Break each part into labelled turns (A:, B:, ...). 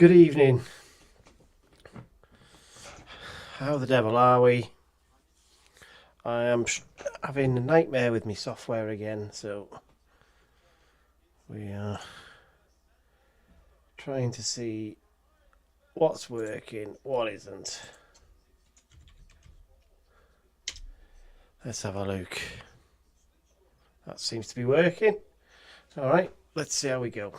A: Good evening. How the devil are we? I am having a nightmare with my software again, so we are trying to see what's working, what isn't. Let's have a look. That seems to be working. Alright, let's see how we go.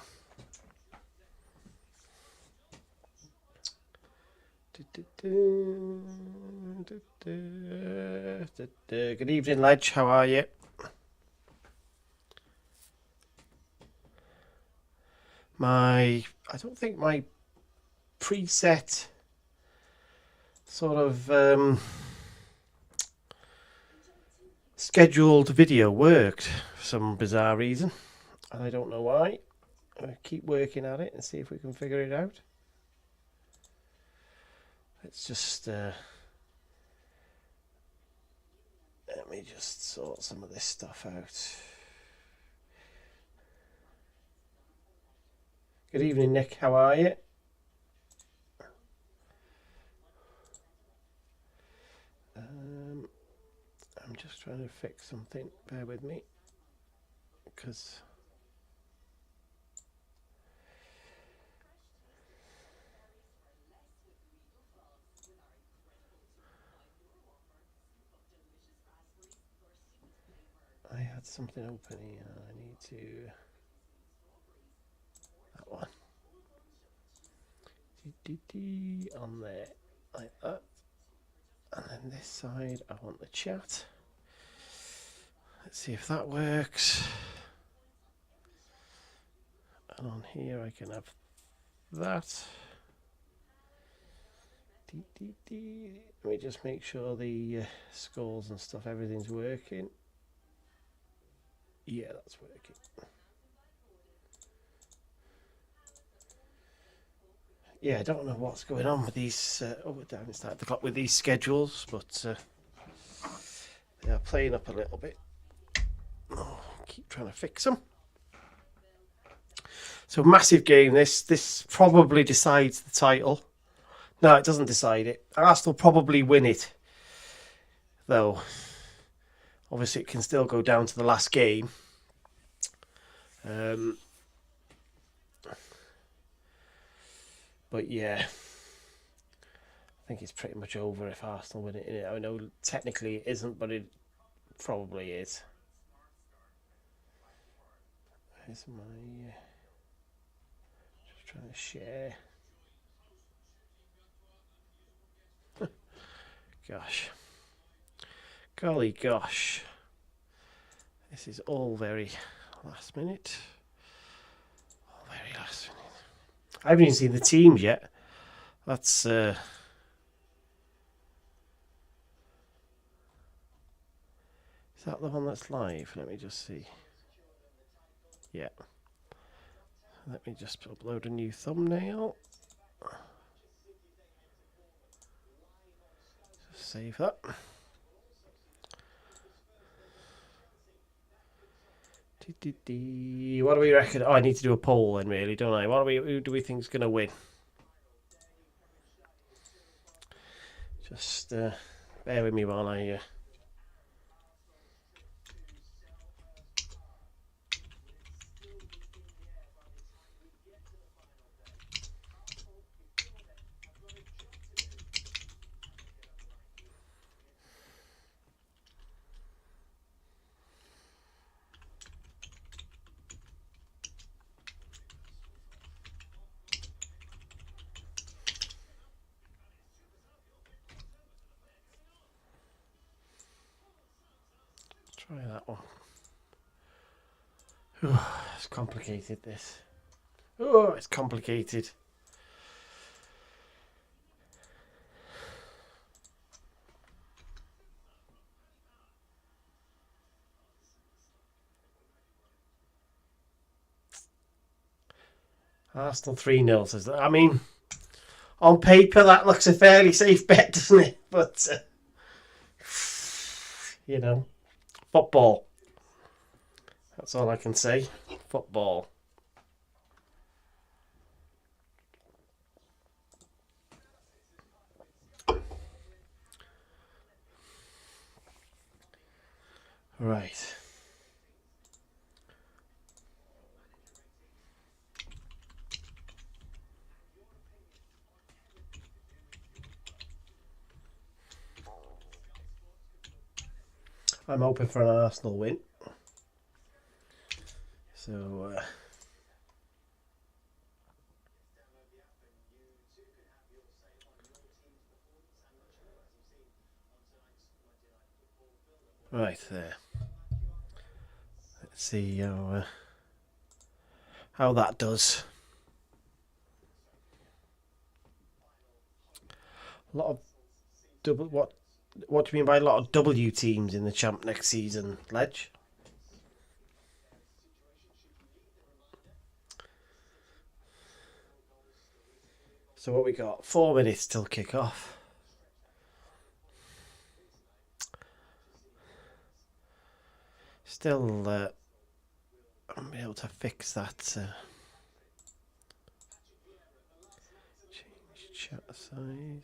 A: Good evening, Ledge. How are you? I don't think my preset sort of scheduled video worked for some bizarre reason. I don't know why. I'll keep working at it and see if we can figure it out. Let's just let me just sort some of this stuff out. Good evening, Nick. How are you? I'm just trying to fix something. Bear with me, because I had something open here. I need to that one on there like that, and then this side I want the chat. Let's see if that works. And on here I can have that. Let me just make sure the scores and stuff, everything's working. Yeah, that's working. Yeah, I don't know what's going on with these. I haven't started the clock with these schedules, but they are playing up a little bit. Keep trying to fix them. So massive game. This probably decides the title. No, it doesn't decide it. Arsenal probably win it, though. Obviously, it can still go down to the last game. But yeah, I think it's pretty much over if Arsenal win it. I know technically it isn't, but it probably is. Where's my... just trying to share. Gosh. Golly gosh. This is all very last minute. All very last minute. I haven't even seen the teams yet. That's... is that the one that's live? Let me just see. Yeah. Let me just upload a new thumbnail. Just save that. What do we reckon? Oh, I need to do a poll then, really, don't I? Who do we think is going to win? Just bear with me while I... try that one. It's complicated, this. Oh, it's complicated. Arsenal 3-0 says that. I mean, on paper that looks a fairly safe bet, doesn't it? But you know, football. That's all I can say. Football. Right. I'm hoping for an Arsenal win. So, right there. Let's see how that does. A lot of double. What do you mean by a lot of W teams in the champ next season, Ledge? So what we got? 4 minutes till kick off. Still, I'm able to fix that. Change chat size.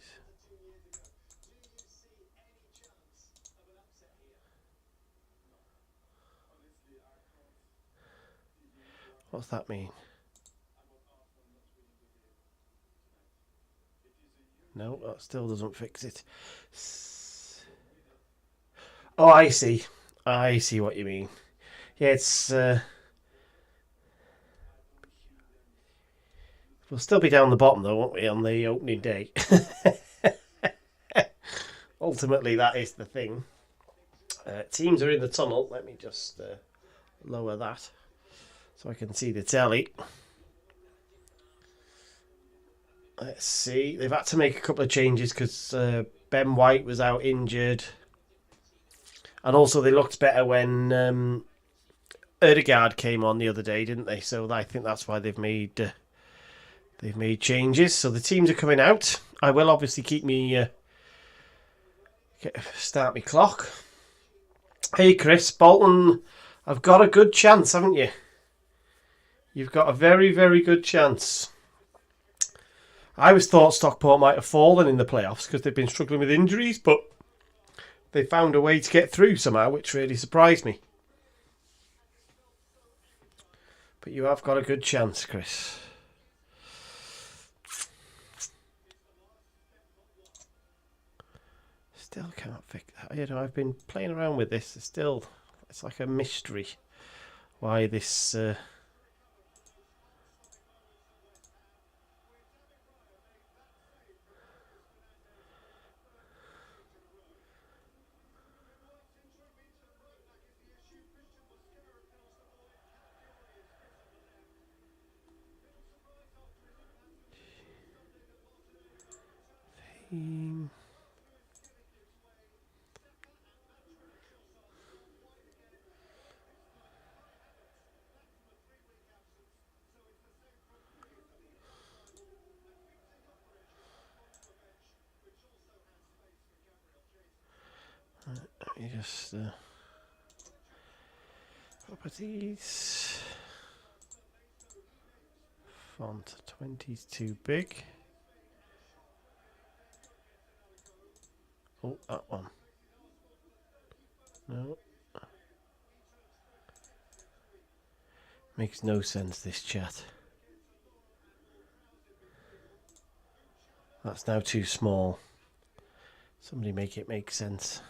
A: What's that mean? No, that still doesn't fix it. Oh, I see. I see what you mean. Yeah, it's... we'll still be down the bottom, though, won't we, on the opening day? Ultimately, that is the thing. Teams are in the tunnel. Let me just lower that so I can see the tally. Let's see. They've had to make a couple of changes because Ben White was out injured. And also they looked better when Ødegaard came on the other day, didn't they? So I think that's why they've made changes. So the teams are coming out. I will obviously keep me start my clock. Hey Chris, Bolton, I've got a good chance, haven't you? You've got a very, very good chance. I always thought Stockport might have fallen in the playoffs because they've been struggling with injuries, but they found a way to get through somehow, which really surprised me. But you have got a good chance, Chris. Still can't fix that. You know, I've been playing around with this. It's like a mystery why this... Let me just... properties... Font 20 is too big. Oh, that one. No. Makes no sense, this chat. That's now too small. Somebody make it make sense.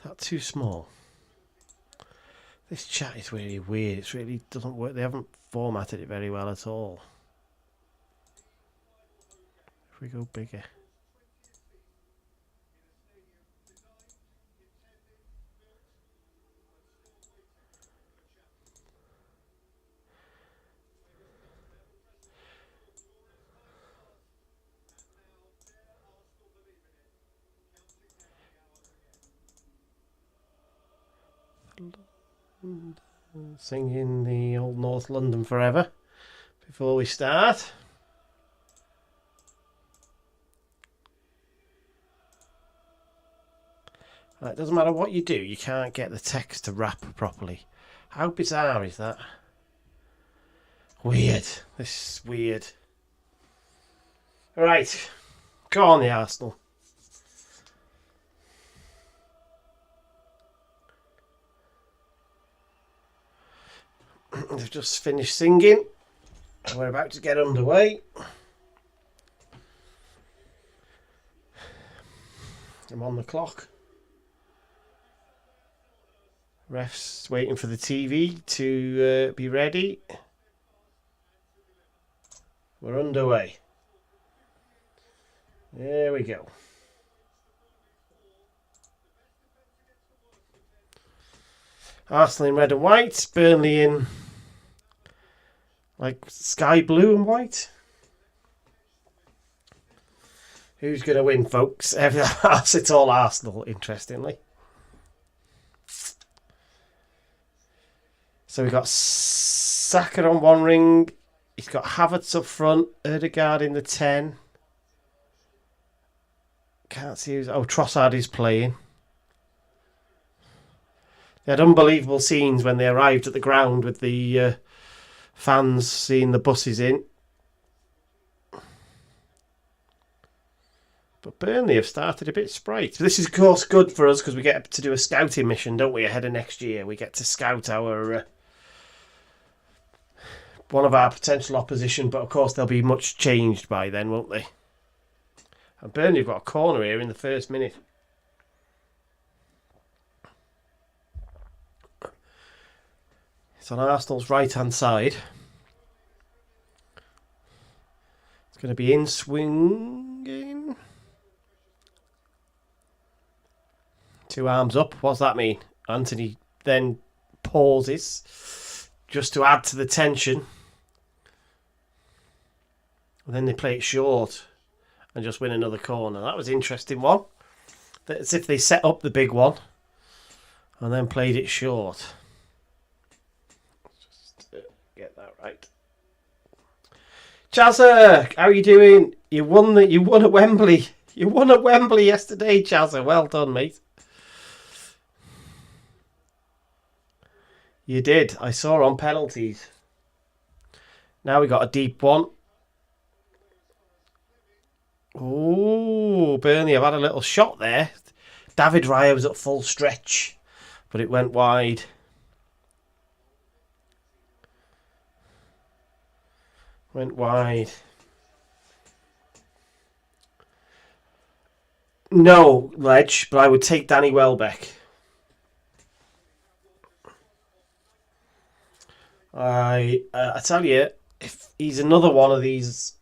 A: That's too small. This chat is really weird. It really doesn't work. They haven't formatted it very well at all. If we go bigger. Singing the old North London Forever before we start. It doesn't matter what you do, you can't get the text to wrap properly. How bizarre is that? Weird. This is weird. Right. Go on, the Arsenal. They've just finished singing. We're about to get underway. I'm on the clock. Ref's waiting for the TV to be ready. We're underway. There we go. Arsenal in red and white. Burnley in like sky blue and white. Who's going to win, folks? It's all Arsenal, interestingly. So we've got Saka on one ring. He's got Havertz up front. Ødegaard in the 10. Can't see who's... Oh, Trossard is playing. They had unbelievable scenes when they arrived at the ground with the fans seeing the buses in. But Burnley have started a bit sprite. This is, of course, good for us because we get to do a scouting mission, don't we, ahead of next year. We get to scout our... one of our potential opposition, but of course they'll be much changed by then, won't they? And Burnley have got a corner here in the first minute. It's on Arsenal's right-hand side. It's going to be in swinging. 2 arms up. What's that mean? Anthony then pauses just to add to the tension. And then they play it short and just win another corner. That was an interesting one. As if they set up the big one and then played it short. Just get that right. Chazza, how are you doing? You won at Wembley. You won at Wembley yesterday, Chazza. Well done, mate. You did. I saw on penalties. Now we got a deep one. Oh, Burnley have had a little shot there. David Raya was at full stretch, but it went wide. Went wide. No, Ledge, but I would take Danny Welbeck. I tell you, if he's another one of these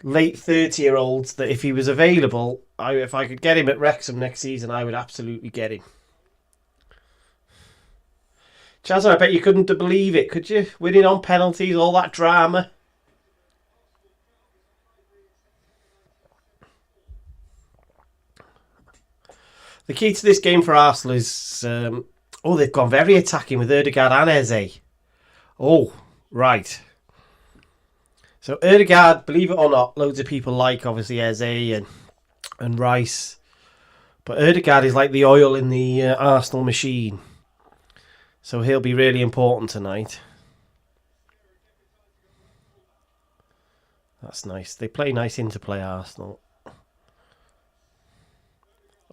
A: late 30-year-olds that if he was available, if I could get him at Wrexham next season, I would absolutely get him. Chaz, I bet you couldn't believe it, could you? Winning on penalties, all that drama. The key to this game for Arsenal is... they've gone very attacking with Ødegaard and Eze. Oh, right. So Ødegaard, believe it or not, loads of people like, obviously, Eze and Rice. But Ødegaard is like the oil in the Arsenal machine. So he'll be really important tonight. That's nice. They play nice interplay, Arsenal.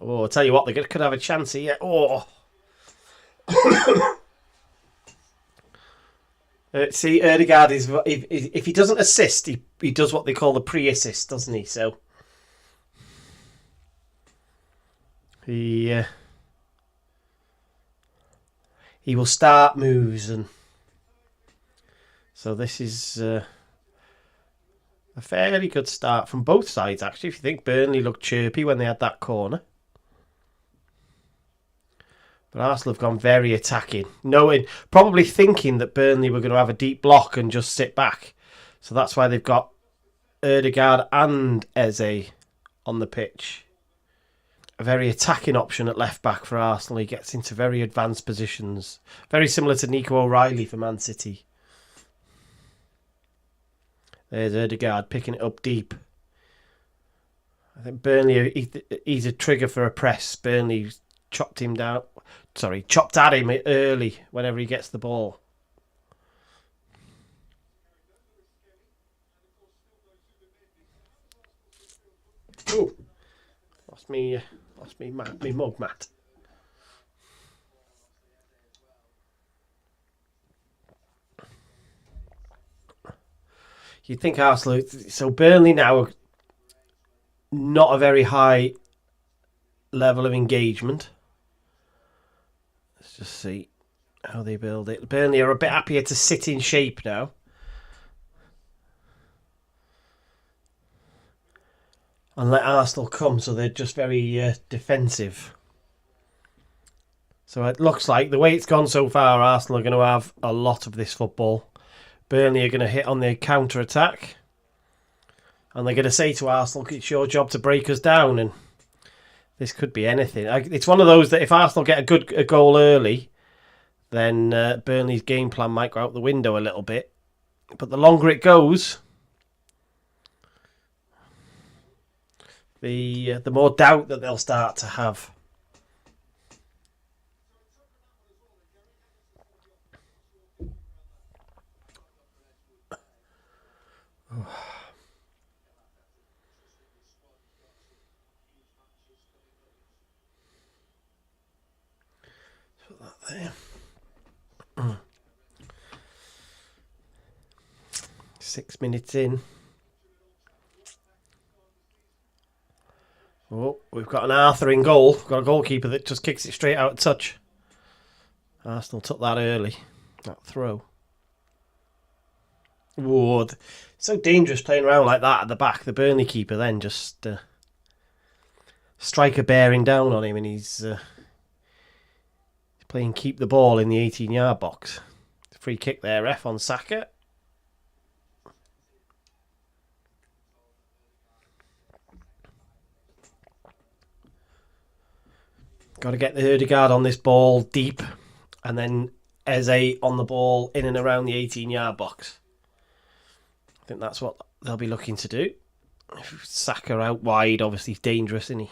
A: Oh, I'll tell you what, they could have a chance here. Oh. See, Ødegaard is... If he doesn't assist, he does what they call the pre-assist, doesn't he? So... He will start moves, and... So this is a fairly good start from both sides, actually. If you think Burnley looked chirpy when they had that corner. But Arsenal have gone very attacking, probably thinking that Burnley were going to have a deep block and just sit back. So that's why they've got Ødegaard and Eze on the pitch. a very attacking option at left back for Arsenal. He gets into very advanced positions. Very similar to Nico O'Reilly for Man City. There's Ødegaard picking it up deep. I think Burnley, he's a trigger for a press. Burnley chopped at him early whenever he gets the ball. Oh, lost me mug mat. You'd think Arsenal. So Burnley now, not a very high level of engagement. Let's just see how they build it. Burnley are a bit happier to sit in shape now. And let Arsenal come, so they're just very defensive. So it looks like the way it's gone so far, Arsenal are going to have a lot of this football. Burnley are going to hit on their counter-attack. And they're going to say to Arsenal, it's your job to break us down. And this could be anything. It's one of those that if Arsenal get a goal early, then Burnley's game plan might go out the window a little bit. But the longer it goes, the more doubt that they'll start to have. Put that there. 6 minutes in. Oh, we've got an Arthur in goal. We've got a goalkeeper that just kicks it straight out of touch. Arsenal took that early. That throw. Whoa, so dangerous playing around like that at the back. The Burnley keeper then just striker bearing down on him, and he's playing keep the ball in the 18-yard box. Free kick there, ref on Saka. Got to get the Ødegaard on this ball deep, and then Eze on the ball in and around the 18-yard box. I think that's what they'll be looking to do. Saka out wide, obviously dangerous, isn't he?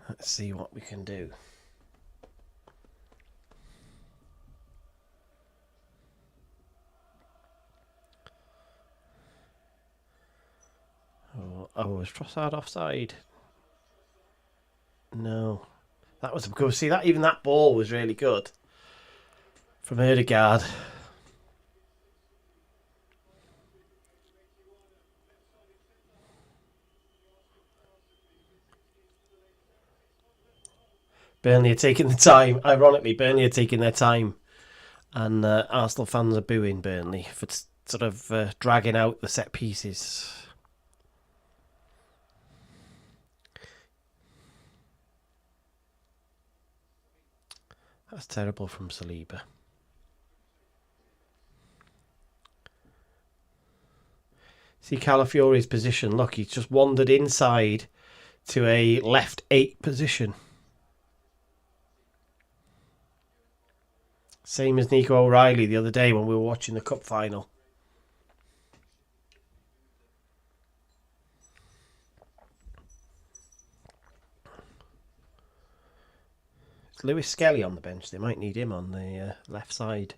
A: Let's see what we can do. Oh, was Trossard offside? No. That was good. See, even that ball was really good from Ødegaard. Burnley are taking the time. Ironically, Burnley are taking their time. And Arsenal fans are booing Burnley for sort of dragging out the set pieces. That's terrible from Saliba. See Calafiori's position. Look, he's just wandered inside to a left 8 position. Same as Nico O'Reilly the other day when we were watching the cup final. It's Lewis Skelly on the bench. They might need him on the left side.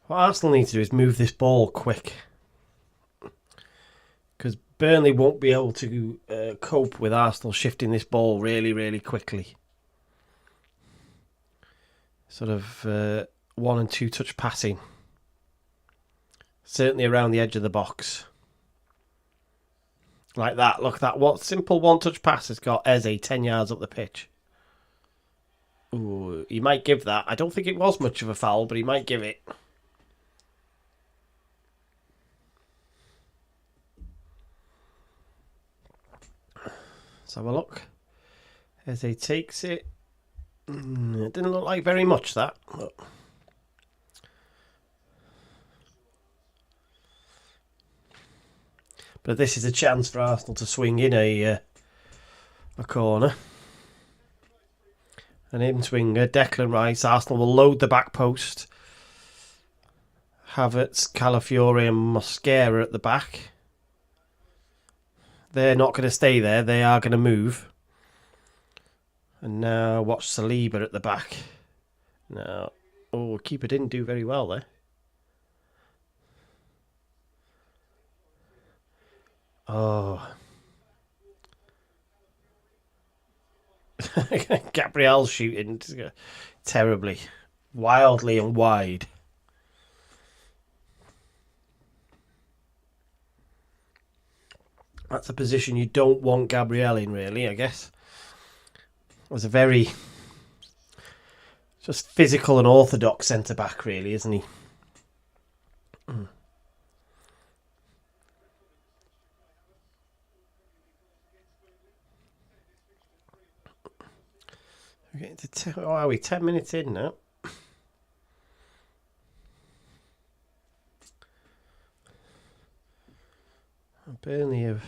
A: What Arsenal need to do is move this ball quick. Because Burnley won't be able to cope with Arsenal shifting this ball really, really quickly. Sort of 1 and 2 touch passing. Certainly around the edge of the box. Like that. Look, that what simple 1-touch pass has got Eze 10 yards up the pitch. Ooh, he might give that. I don't think it was much of a foul, but he might give it. Let's have a look. As he takes it. It didn't look like very much, that. But this is a chance for Arsenal to swing in a corner. An in-swinger, Declan Rice. Arsenal will load the back post. Havertz, Calafiore and Mosquera at the back. They're not going to stay there. They are going to move. And now watch Saliba at the back. Now, oh, keeper didn't do very well there. Oh. Gabriel's shooting terribly. Wildly and wide. That's a position you don't want Gabriel in, really, I guess. It was a very just physical and orthodox centre-back, really, isn't he? We're getting to are we 10 minutes in now? Burnley have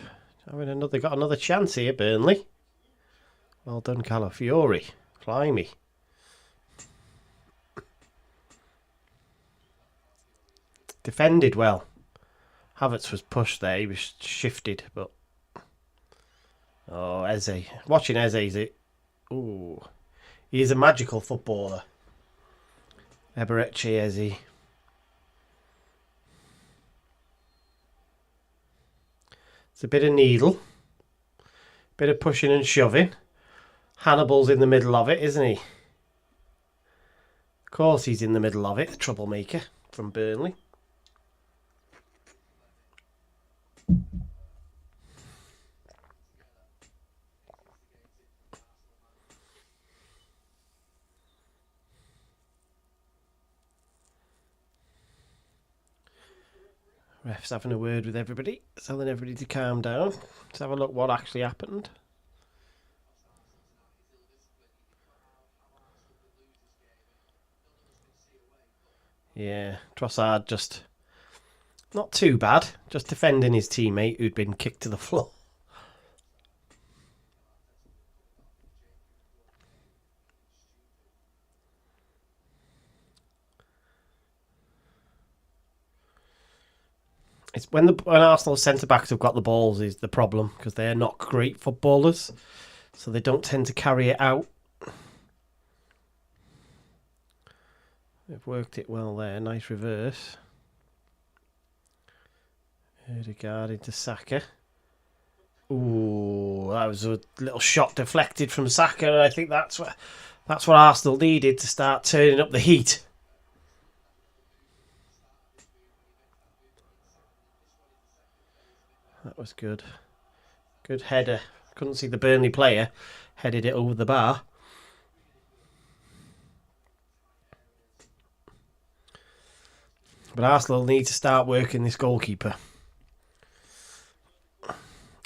A: got another chance here, Burnley. Well done, Calafiore. Blimey. Defended well. Havertz was pushed there. He was shifted, but... Oh, Eze. Watching Eze. Ooh. He is a magical footballer. Eberechi Eze. It's a bit of needle. Bit of pushing and shoving. Hannibal's in the middle of it, isn't he? Of course he's in the middle of it, the troublemaker from Burnley. Ref's having a word with everybody, telling everybody to calm down. Let's have a look what actually happened. Yeah, Trossard just not too bad, just defending his teammate who'd been kicked to the floor. It's when Arsenal centre-backs have got the balls is the problem, because they're not great footballers, so they don't tend to carry it out. They've worked it well there. Nice reverse. Ødegaard into Saka. Ooh, that was a little shot deflected from Saka, and I think that's what Arsenal needed to start turning up the heat. That was good. Good header. Couldn't see the Burnley player. Headed it over the bar. But Arsenal need to start working this goalkeeper.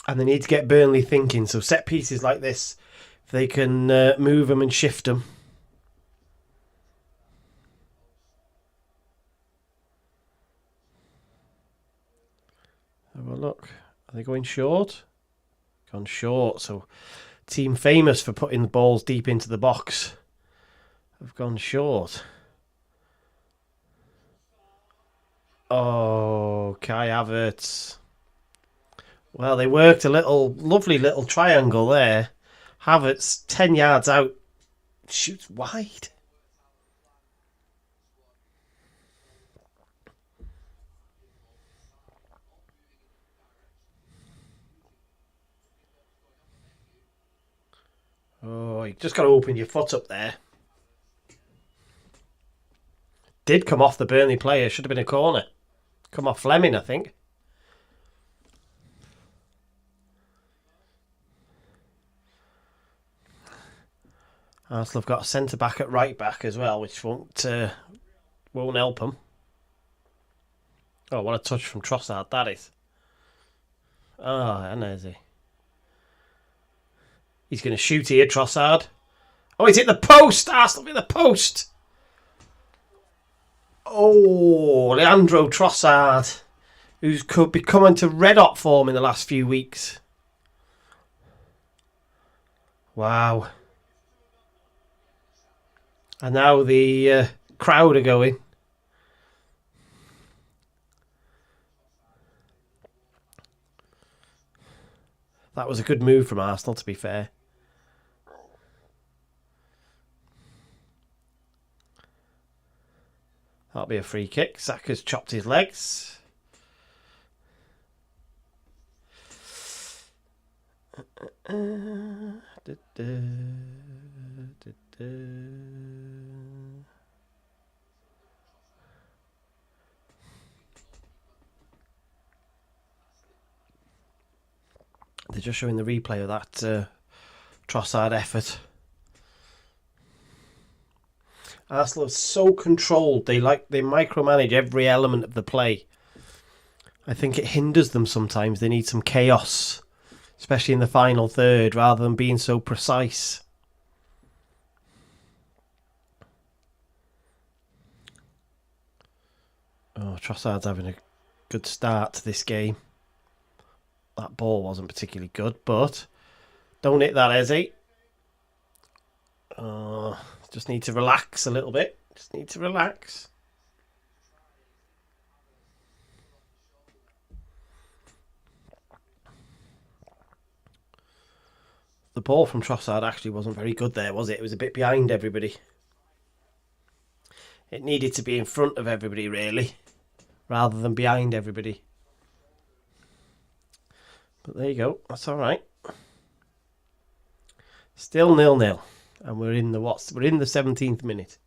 A: And they need to get Burnley thinking. So set pieces like this, if they can move them and shift them. Have a look. Are they going short? Gone short. So team famous for putting the balls deep into the box have gone short. Oh, Kai Havertz. Well, they worked a lovely little triangle there. Havertz, 10 yards out, shoots wide. Oh, you just got to open your foot up there. Did come off the Burnley player. Should have been a corner. Come off Fleming, I think. Arsenal have got a centre back at right back as well, which won't help them. Oh, what a touch from Trossard that is. Oh, and there's he. He's going to shoot here, Trossard. Oh, he's hit the post! Arsenal hit the post! Oh, Leandro Trossard, who's could be coming to red hot form in the last few weeks. Wow. And now the crowd are going. That was a good move from Arsenal, to be fair. That'll be a free kick. Saka's chopped his legs. They're just showing the replay of that Trossard effort. Arsenal are so controlled. They micromanage every element of the play. I think it hinders them sometimes. They need some chaos, especially in the final third, rather than being so precise. Oh, Trossard's having a good start to this game. That ball wasn't particularly good, but don't hit that, Eze. Just need to relax a little bit. Just need to relax. The ball from Trossard actually wasn't very good there, was it? It was a bit behind everybody. It needed to be in front of everybody, really, rather than behind everybody. But there you go. That's all right. Still 0-0. And we're in the 17th minute.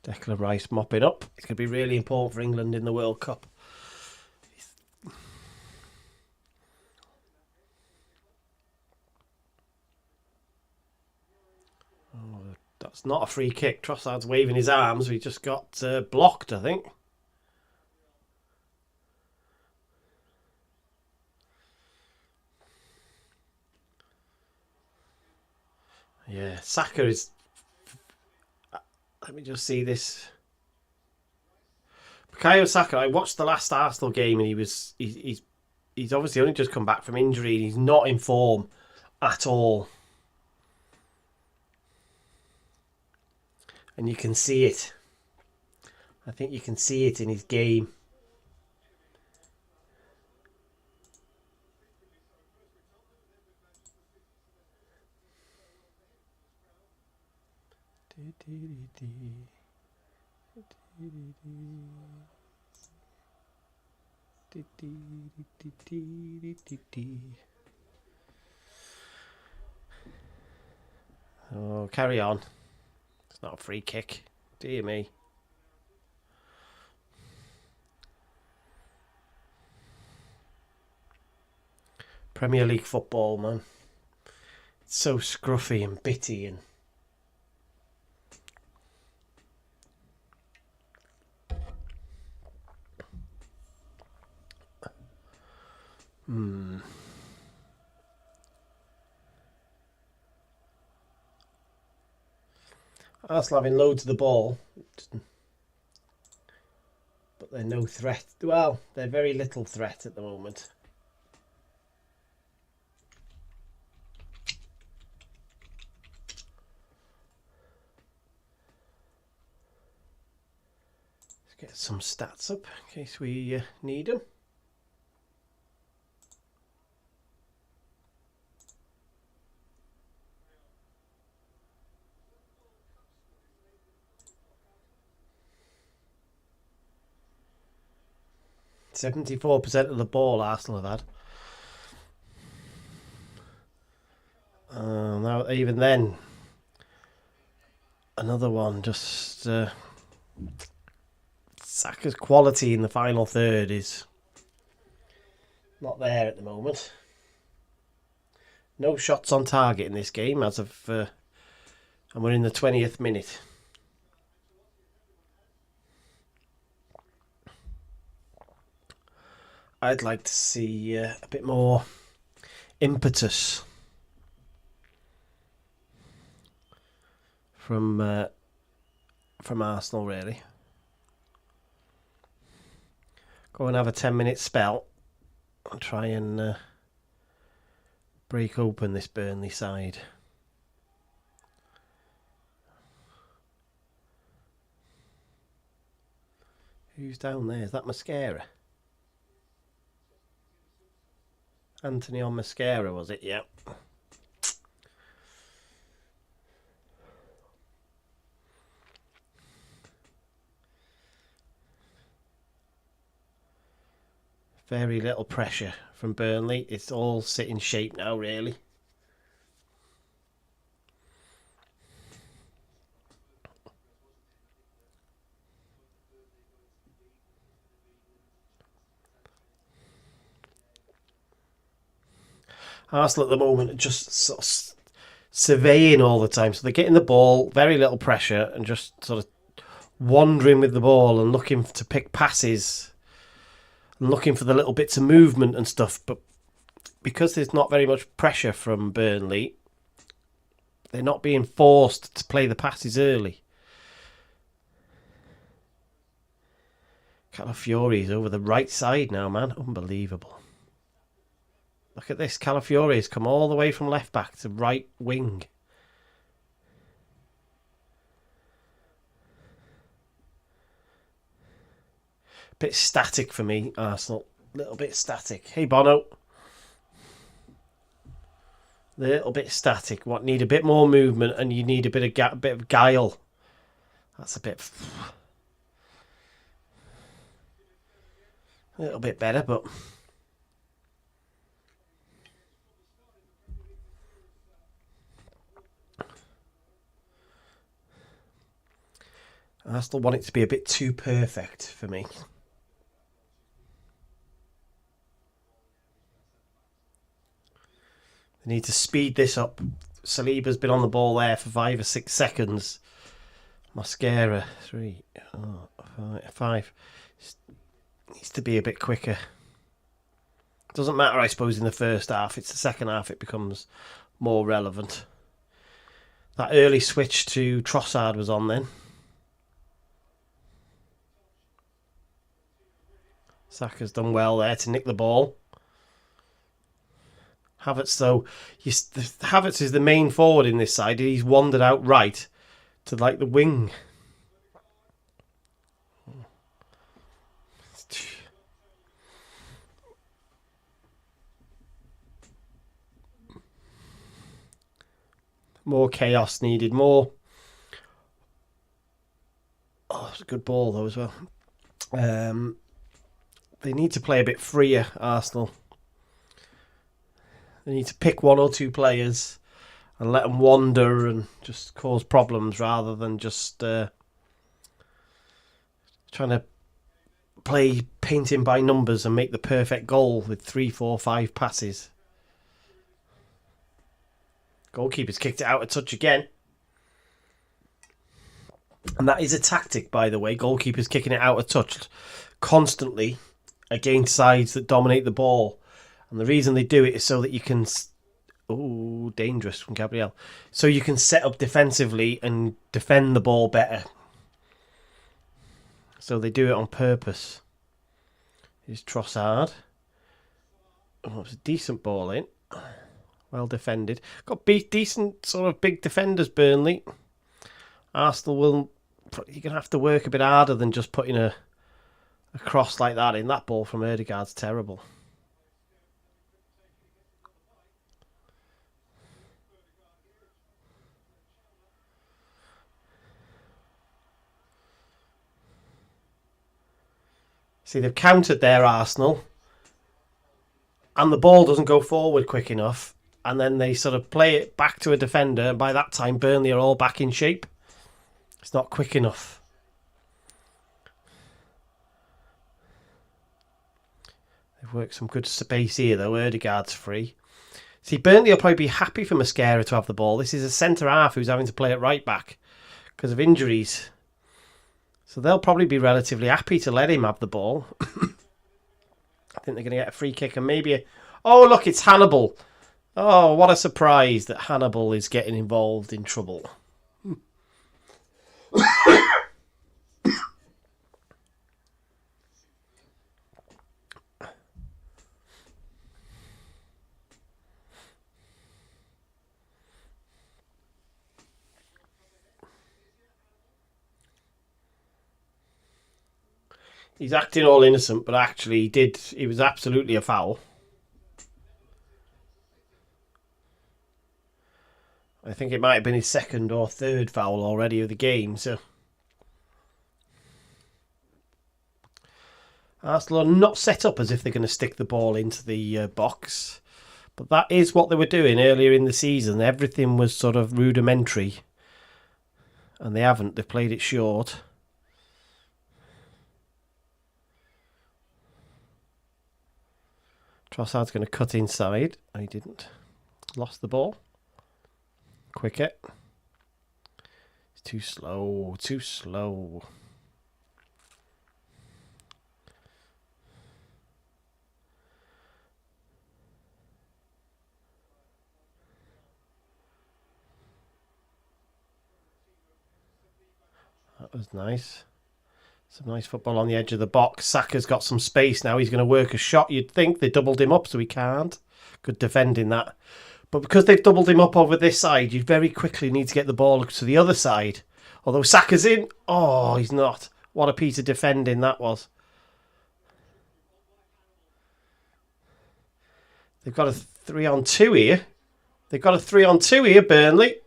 A: Declan Rice mopping up. It's going to be really important for England in the World Cup. Oh, that's not a free kick. Trossard's waving his arms. We just got blocked, I think. Yeah, Saka is... Let me just see this. Bukayo Saka, I watched the last Arsenal game and he's obviously only just come back from injury and he's not in form at all. And you can see it. I think you can see it in his game. Oh, carry on. It's not a free kick. Dear me. Premier League football, man. It's so scruffy and bitty and... Arsenal having loads of the ball, but they're no threat. Well, they're very little threat at the moment. Let's get some stats up in case we need them. %74% of the ball Arsenal have had. Now, even then, another one. Just Saka's quality in the final third is not there at the moment. No shots on target in this game as of, and we're in the 20th minute. I'd like to see a bit more impetus from Arsenal, really. Go and have a 10-minute spell and try and break open this Burnley side. Who's down there? Is that Mascara? Anthony on Mascara, was it? Yep. Very little pressure from Burnley. It's all sitting shape now, really. Arsenal at the moment are just sort of surveying all the time. So they're getting the ball, very little pressure, and just sort of wandering with the ball and looking to pick passes and looking for the little bits of movement and stuff. But because there's not very much pressure from Burnley, they're not being forced to play the passes early. Calafiori's over the right side now, man. Unbelievable. Look at this. Calafiori's come all the way from left back to right wing. Bit static for me, Arsenal. Little bit static. Hey, Bono. Little bit static. What, need a bit more movement, and you need a bit of guile. That's a bit... a little bit better, but... I still want it to be a bit too perfect for me. They need to speed this up. Saliba's been on the ball there for 5 or 6 seconds. Mascara, 3, 5. Needs to be a bit quicker. Doesn't matter, I suppose, in the first half. It's the second half it becomes more relevant. That early switch to Trossard was on then. Saka's done well there to nick the ball. Havertz, though, Havertz is the main forward in this side. He's wandered out right to like the wing. More chaos needed. More. Oh, it's a good ball though as well. They need to play a bit freer, Arsenal. They need to pick 1 or 2 players and let them wander and just cause problems rather than just trying to play painting by numbers and make the perfect goal with 3, 4, 5 passes. Goalkeeper's kicked it out a touch again. And that is a tactic, by the way. Goalkeeper's kicking it out a touch constantly against sides that dominate the ball. And the reason they do it is so that you can... Oh, dangerous from Gabriel. So you can set up defensively and defend the ball better. So they do it on purpose. Here's Trossard. Oh, it's a decent ball in. Well defended. Got decent sort of big defenders, Burnley. Arsenal will... You're going to have to work a bit harder than just putting a cross like that in. That ball from Ødegaard's terrible. See, they've countered there, Arsenal, and the ball doesn't go forward quick enough, and then they sort of play it back to a defender, and by that time Burnley are all back in shape. It's not quick enough. They've worked some good space here, though. Ødegaard's free. See, Burnley will probably be happy for Mascara to have the ball. This is a centre-half who's having to play at right-back because of injuries. So they'll probably be relatively happy to let him have the ball. I think they're going to get a free kick and maybe a... Oh, look, it's Hannibal. Oh, what a surprise that Hannibal is getting involved in trouble. He's acting all innocent, but actually he was absolutely a foul. I think it might have been his second or third foul already of the game, so... Arsenal are not set up as if they're going to stick the ball into the box. But that is what they were doing earlier in the season. Everything was sort of rudimentary. And they haven't. They've played it short. Trossard's going to cut inside. He didn't. Lost the ball. Quicker. It's too slow. Too slow. That was nice. Some nice football on the edge of the box. Saka's got some space now. He's going to work a shot. You'd think they doubled him up, so he can't. Good defending that. But because they've doubled him up over this side, you very quickly need to get the ball to the other side. Although Saka's in. Oh, he's not. What a piece of defending that was. They've got a 3-on-2 here. They've got a 3-on-2 here, Burnley.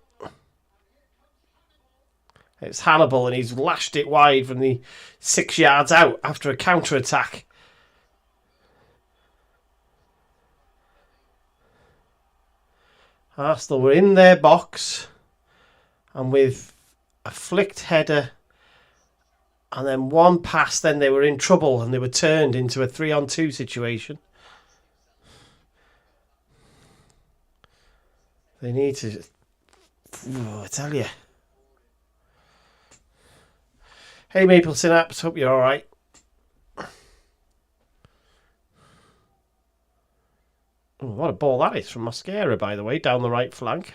A: It's Hannibal, and he's lashed it wide from the 6 yards out after a counter-attack. Arsenal were in their box, and with a flicked header and then one pass, then they were in trouble, and they were turned into a 3-on-2 situation. They need to... I tell you. Hey, Maple Synapse, hope you're alright. Oh, what a ball that is from Mascara, by the way, down the right flank.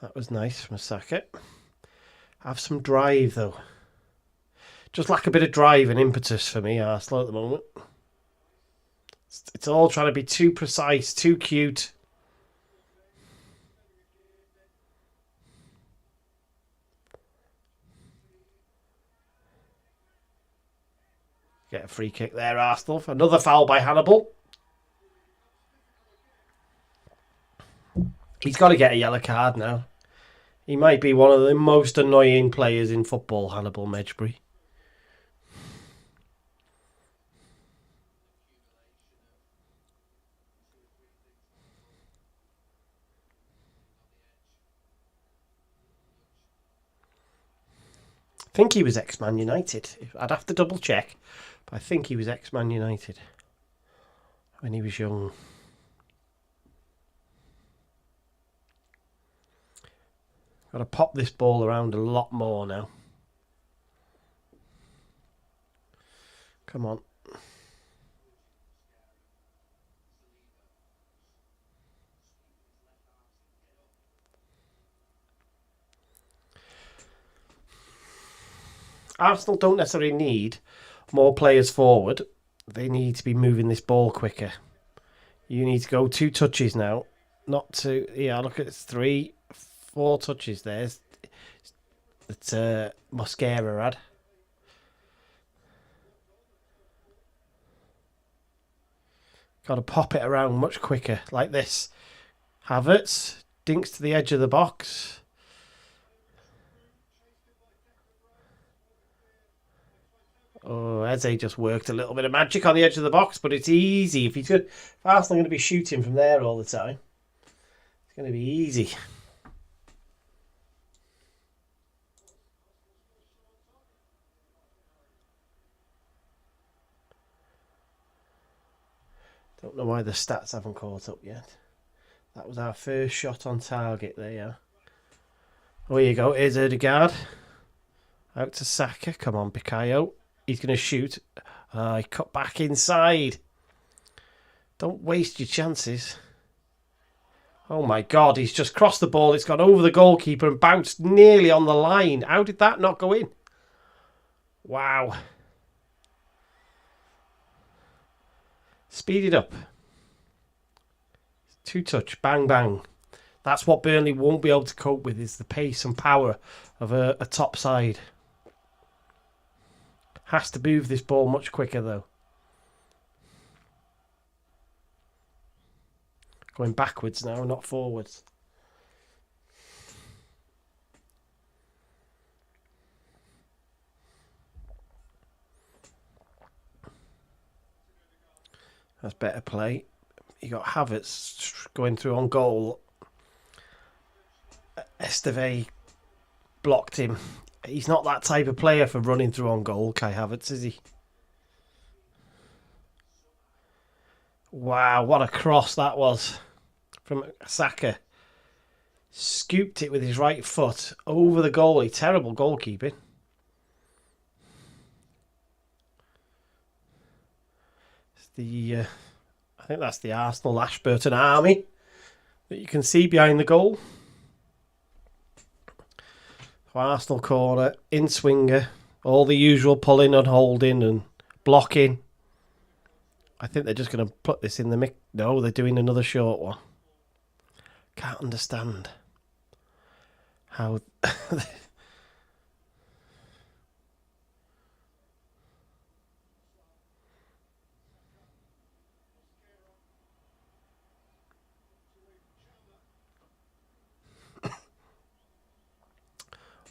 A: That was nice from Saka. Have some drive, though. Just lack a bit of drive and impetus for me, Arsenal, at the moment. It's all trying to be too precise, too cute. Get a free kick there, Arsenal. Another foul by Hannibal. He's got to get a yellow card now. He might be one of the most annoying players in football, Hannibal Mejbri. I think he was ex-Man United. I'd have to double check. But I think he was ex-Man United when he was young. Got to pop this ball around a lot more now. Come on. Arsenal don't necessarily need more players forward. They need to be moving this ball quicker. You need to go 2 touches now. Not 2. Yeah, look at 3, 4 touches there. That Mascara had. Got to pop it around much quicker, like this. Havertz dinks to the edge of the box. Oh, Eze just worked a little bit of magic on the edge of the box, but it's easy. If Arsenal are going to be shooting from there all the time, it's going to be easy. Don't know why the stats haven't caught up yet. That was our first shot on target there, yeah. Oh, here you go. Here's Erdegaard. Out to Saka. Come on, Bukayo. He's going to shoot. He cut back inside. Don't waste your chances. Oh my God, he's just crossed the ball. It's gone over the goalkeeper and bounced nearly on the line. How did that not go in? Wow. Speed it up. Two touch. Bang, bang. That's what Burnley won't be able to cope with, is the pace and power of a top side. Has to move this ball much quicker, though. Going backwards now, not forwards. That's better play. You got Havertz going through on goal. Esteve blocked him. He's not that type of player for running through on goal, Kai Havertz, is he? Wow, what a cross that was from Saka. Scooped it with his right foot over the goalie. Terrible goalkeeping. It's I think that's the Arsenal Ashburton army that you can see behind the goal. Arsenal corner, in swinger, all the usual pulling and holding and blocking. I think they're just going to put this in the mix. No, they're doing another short one. Can't understand how...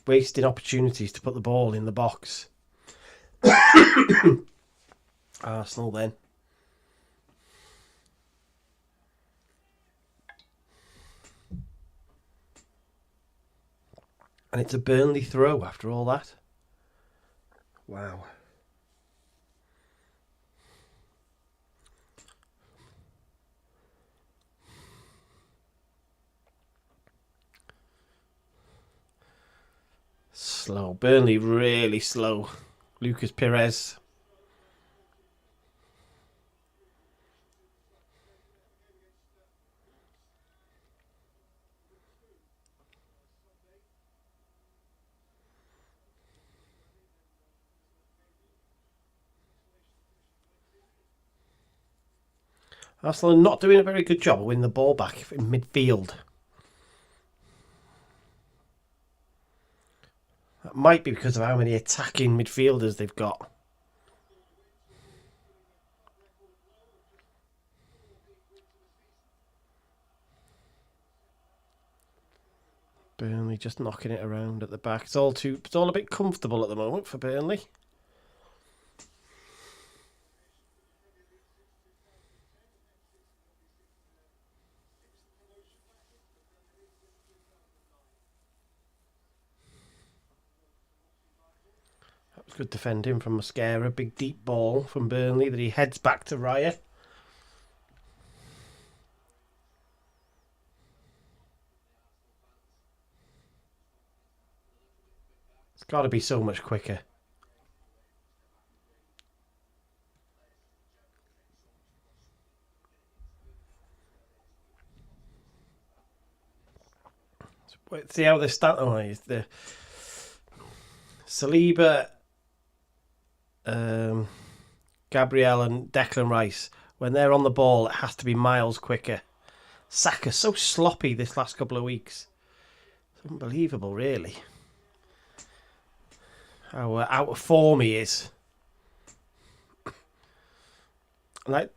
A: wasting opportunities to put the ball in the box. Arsenal then. And it's a Burnley throw after all that. Wow. Slow. Burnley really slow. Lucas Perez. Arsenal are not doing a very good job of winning the ball back in midfield. That might be because of how many attacking midfielders they've got. Burnley just knocking it around at the back. It's all a bit comfortable at the moment for Burnley. Good defending from Mascara. Big deep ball from Burnley that he heads back to Raya. It's got to be so much quicker. Let's see how they start. Oh, the Saliba, Gabriel and Declan Rice, when they're on the ball, it has to be miles quicker. Saka's so sloppy this last couple of weeks. It's unbelievable, really. How out of form he is. Like,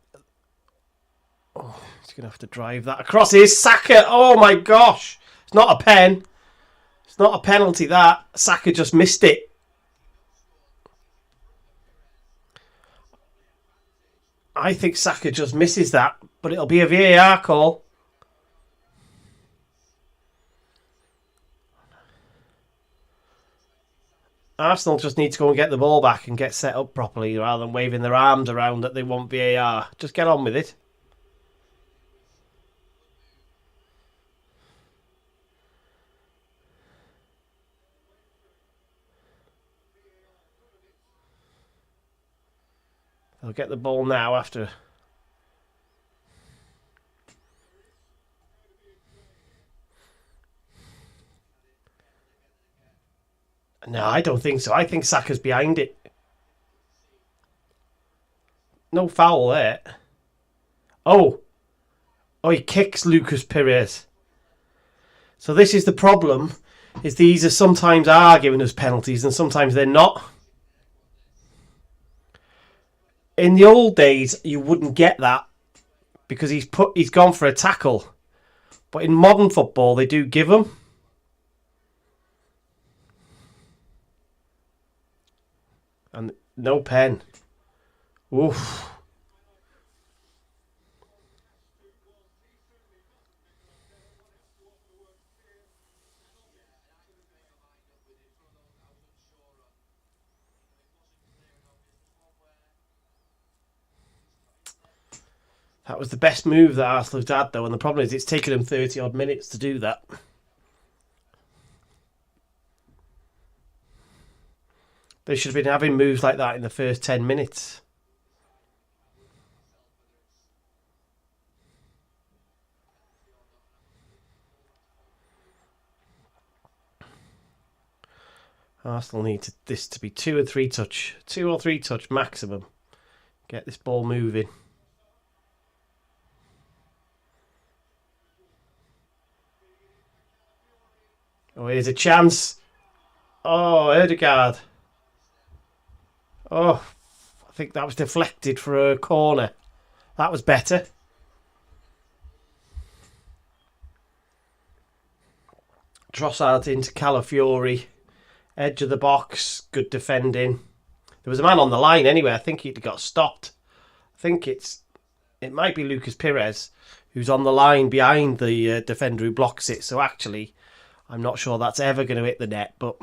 A: oh, he's going to have to drive that across. Here's Saka. Oh my gosh. It's not a pen. It's not a penalty, that. Saka just missed it. I think Saka just misses that, but it'll be a VAR call. Arsenal just need to go and get the ball back and get set up properly rather than waving their arms around that they want VAR. Just get on with it. They'll get the ball now after. No, I don't think so. I think Saka's behind it. No foul there. Oh, he kicks Lucas Perez. So this is the problem, is these are sometimes giving us penalties and sometimes they're not. In the old days, you wouldn't get that because he's gone for a tackle. But in modern football, they do give them. And no pen. Oof. That was the best move that Arsenal have had, though, and the problem is it's taken them 30-odd minutes to do that. They should have been having moves like that in the first 10 minutes. Arsenal need this to be 2 or 3 touch. 2 or 3 touch maximum. Get this ball moving. Oh, here's a chance. Oh, Odegaard. Oh, I think that was deflected for a corner. That was better. Trossard into Calafiori. Edge of the box. Good defending. There was a man on the line anyway. I think he'd got stopped. I think it might be Lucas Perez who's on the line behind the defender who blocks it. So actually, I'm not sure that's ever going to hit the net, but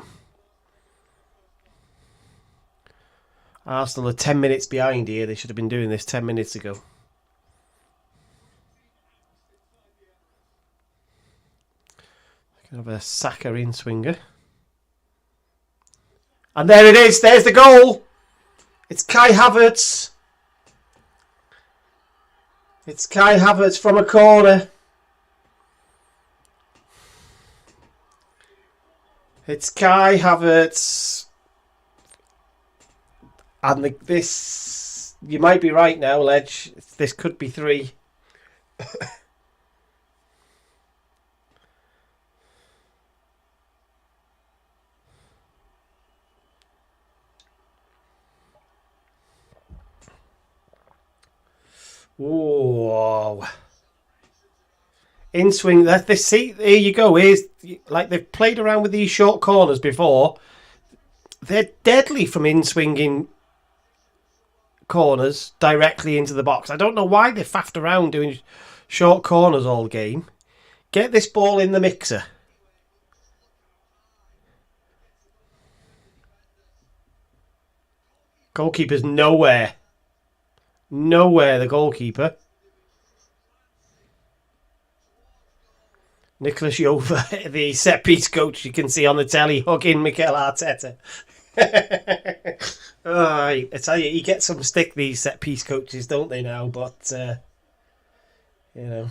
A: Arsenal are 10 minutes behind here. They should have been doing this 10 minutes ago. Have a Saka in swinger. And there it is. There's the goal. It's Kai Havertz. It's Kai Havertz from a corner. It's Kai Havertz. And this... You might be right now, Ledge. This could be 3. Whoa. In swing. See, there you go. Like they've played around with these short corners before. They're deadly from in swinging corners directly into the box. I don't know why they faffed around doing short corners all game. Get this ball in the mixer. Goalkeeper's nowhere. Nowhere, the goalkeeper. Nicholas Jova, the set-piece coach you can see on the telly, hugging Mikel Arteta. I tell you, you get some stick, these set-piece coaches, don't they now? But, you know.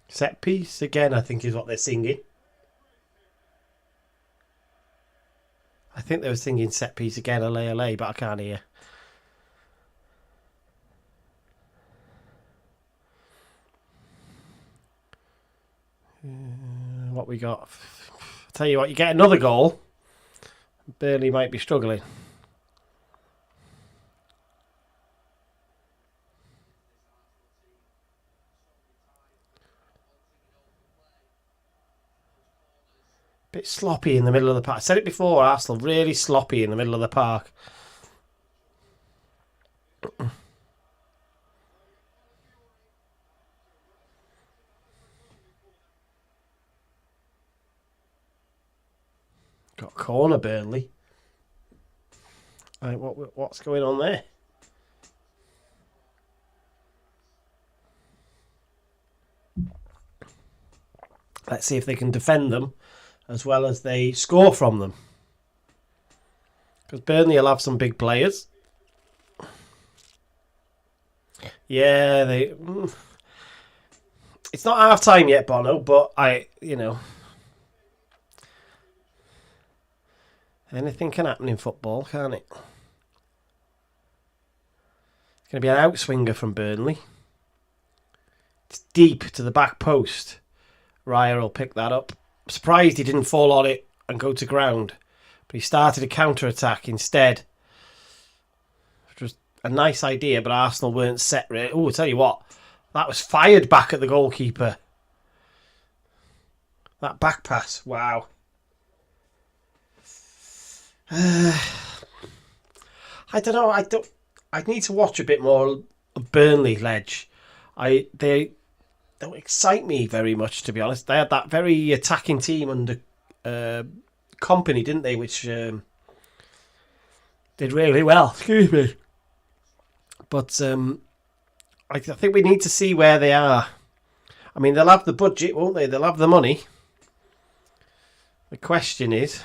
A: Set-piece, again, I think is what they're singing. I think they were singing set piece again, LA, but I can't hear. What we got? I'll tell you what, you get another goal. Burnley might be struggling. Bit sloppy in the middle of the park. I said it before, Arsenal really sloppy in the middle of the park. Got a corner, Burnley. Right, what's going on there? Let's see if they can defend them as well as they score from them. Because Burnley will have some big players. Yeah, it's not half time yet, Bono, but anything can happen in football, can't it? It's going to be an outswinger from Burnley. It's deep to the back post. Raya will pick that up. I'm surprised he didn't fall on it and go to ground. But he started a counter-attack instead. Which was a nice idea, but Arsenal weren't set really. Oh, I'll tell you what. That was fired back at the goalkeeper. That back pass. Wow. I don't know. I need to watch a bit more of Burnley, Ledge. They don't excite me very much, to be honest. They had that very attacking team under Company, didn't they? Which did really well. Excuse me. But I think we need to see where they are. I mean, they'll have the budget, won't they? They'll have the money. The question is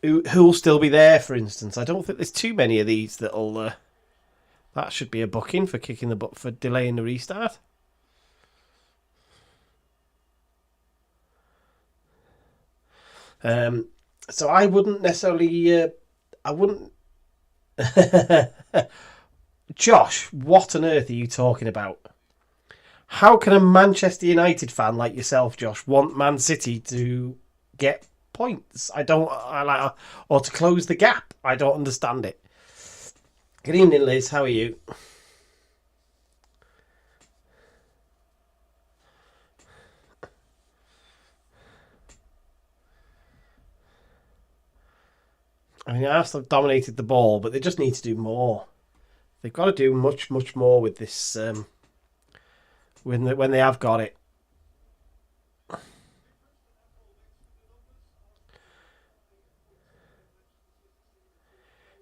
A: who'll still be there, for instance. I don't think there's too many of these that'll... that should be a booking for kicking the butt for delaying the restart. So I wouldn't necessarily... I wouldn't... Josh, what on earth are you talking about? How can a Manchester United fan like yourself, Josh, want Man City to get points? Or to close the gap? I don't understand it. Good evening, Liz. How are you? I mean, Arsenal dominated the ball, but they just need to do more. They've got to do much, much more with this when they have got it.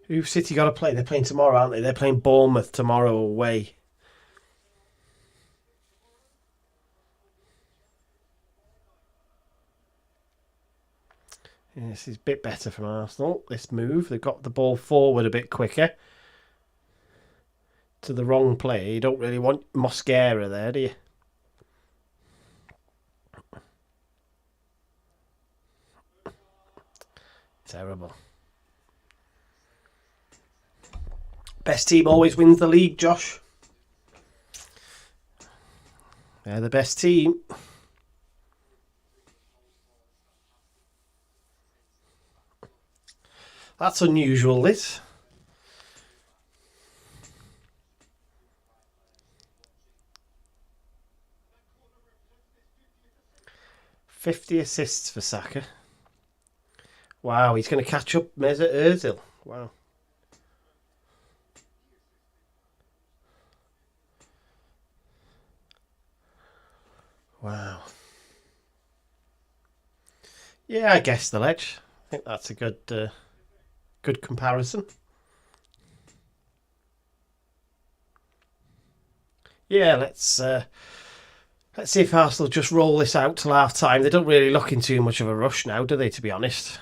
A: Who've City got to play? They're playing tomorrow, aren't they? They're playing Bournemouth tomorrow away. Yeah, this is a bit better from Arsenal, this move. They've got the ball forward a bit quicker. To the wrong player. You don't really want Mosquera there, do you? Terrible. Best team always wins the league, Josh. They're the best team. That's unusual, this. "50 assists for Saka." Wow, he's going to catch up Mesut Ozil. Wow. Wow. Yeah, I guess the Ledge. I think that's a good comparison. Yeah, let's see if Arsenal just roll this out till half time. They don't really look in too much of a rush now, do they, to be honest?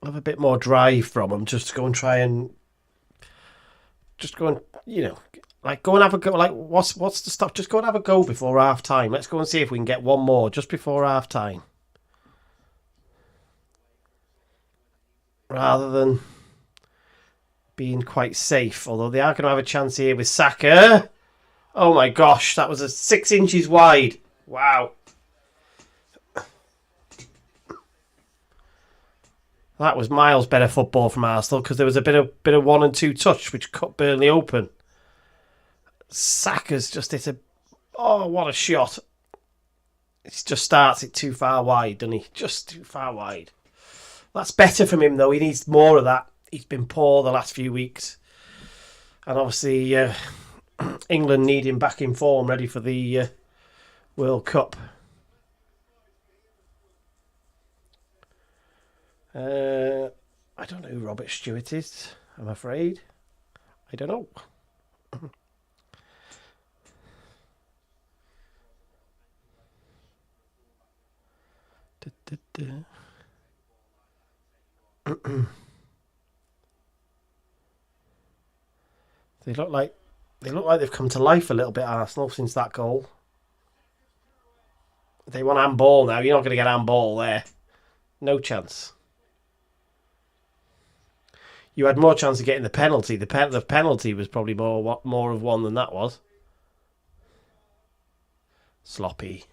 A: I'll have a bit more drive from them just to go and try and go and have a go. Like, what's the stop? Just go and have a go before half time. Let's go and see if we can get one more just before half time. Rather than being quite safe, although they are going to have a chance here with Saka. Oh my gosh, that was a 6 inches wide. Wow. That was miles better football from Arsenal because there was a bit of 1 and 2 touch which cut Burnley open. Saka's just hit a... Oh, what a shot. It just starts it too far wide, doesn't he? Just too far wide. That's better from him, though. He needs more of that. He's been poor the last few weeks. And obviously, England need him back in form, ready for the World Cup. I don't know who Robert Stewart is, I'm afraid. I don't know. They look like they've come to life a little bit, Arsenal, since that goal. They want handball now. You're not going to get handball there. No chance. You had more chance of getting the penalty. The penalty was probably more of one than that was. Sloppy.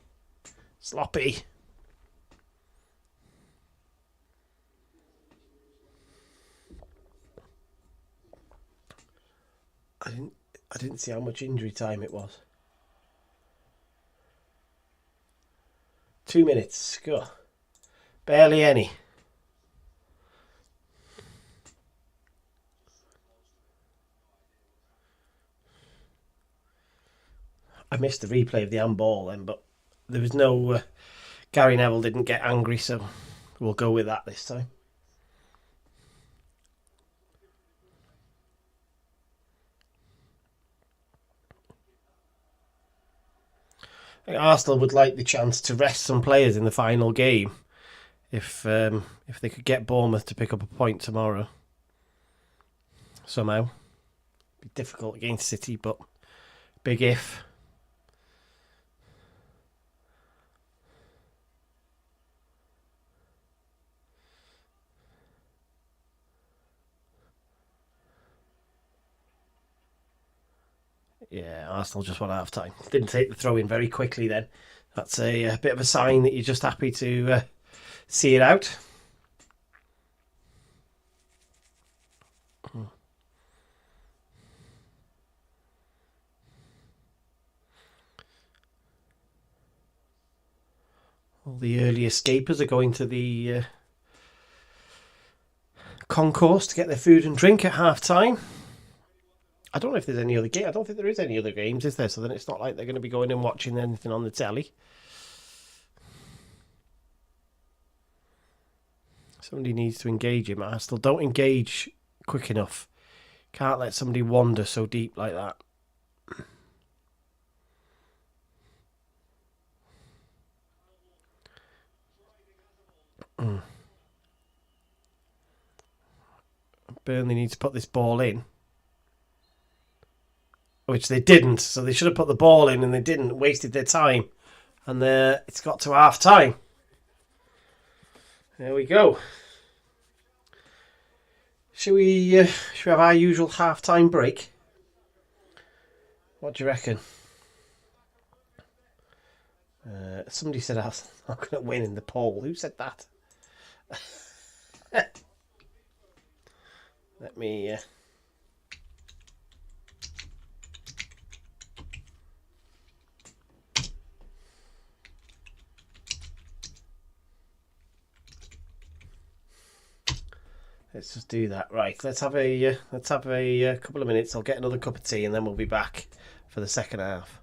A: I didn't see how much injury time it was. 2 minutes. Go. Barely any. I missed the replay of the handball then, but there was no... Gary Neville didn't get angry, so we'll go with that this time. I think Arsenal would like the chance to rest some players in the final game if they could get Bournemouth to pick up a point tomorrow. Somehow. Be difficult against City, but big if. Yeah, Arsenal just won half time. Didn't take the throw in very quickly then. That's a bit of a sign that you're just happy to see it out. All the early escapers are going to the concourse to get their food and drink at half time. I don't know if there's any other game. I don't think there is any other games, is there? So then it's not like they're going to be going and watching anything on the telly. Somebody needs to engage him. Arsenal don't engage quick enough. Can't let somebody wander so deep like that. Burnley need to put this ball in. Which they didn't. So they should have put the ball in and they didn't. Wasted their time. And it's got to half time. There we go. Should we have our usual half time break? What do you reckon? Somebody said I was not going to win in the poll. Who said that? Let me... Let's just do that. Right, let's have a couple of minutes. I'll get another cup of tea and then we'll be back for the second half.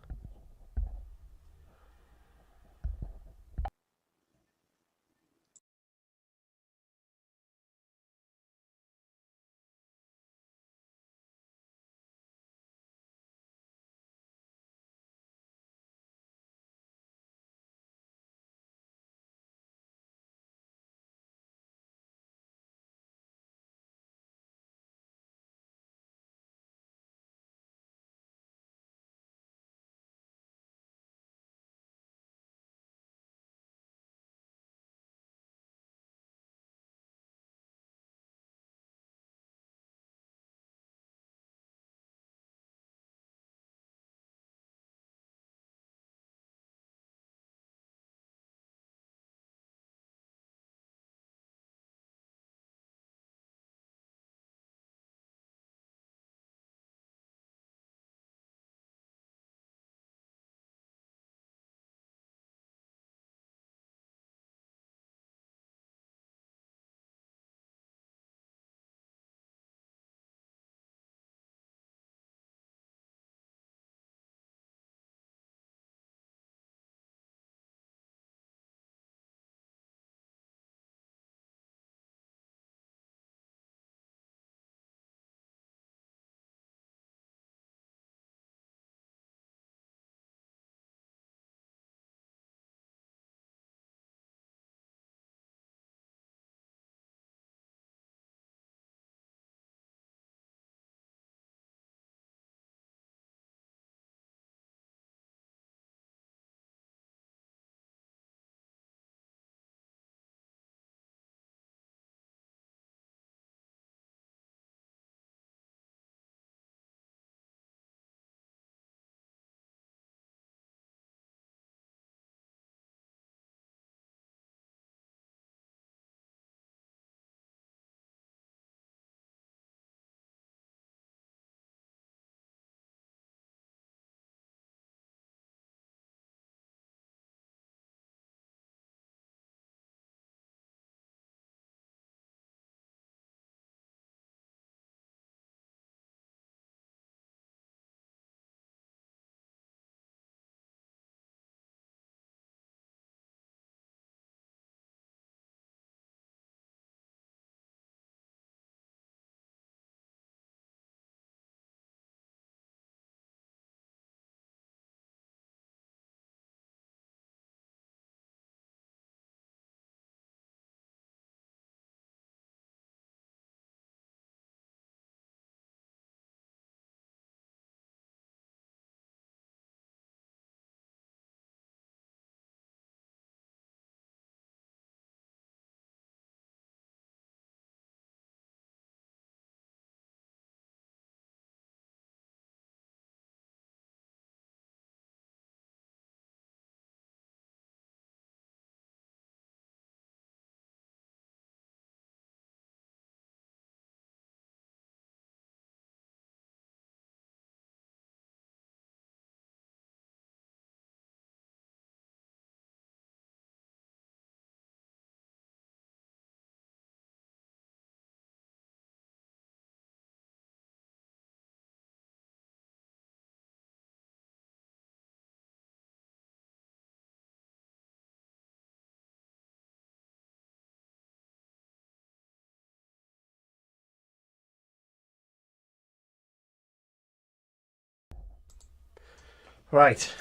A: Right.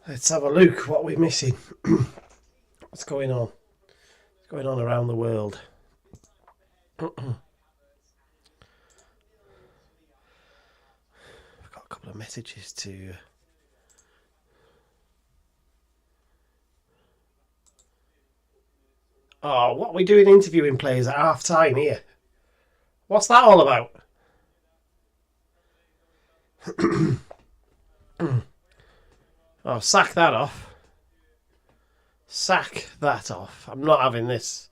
A: Let's have a look what we're missing. What's going on? What's going on around the world? I've got a couple of messages to... Oh, what are we doing interviewing players at half time here? What's that all about? Oh, sack that off. Sack that off. I'm not having this.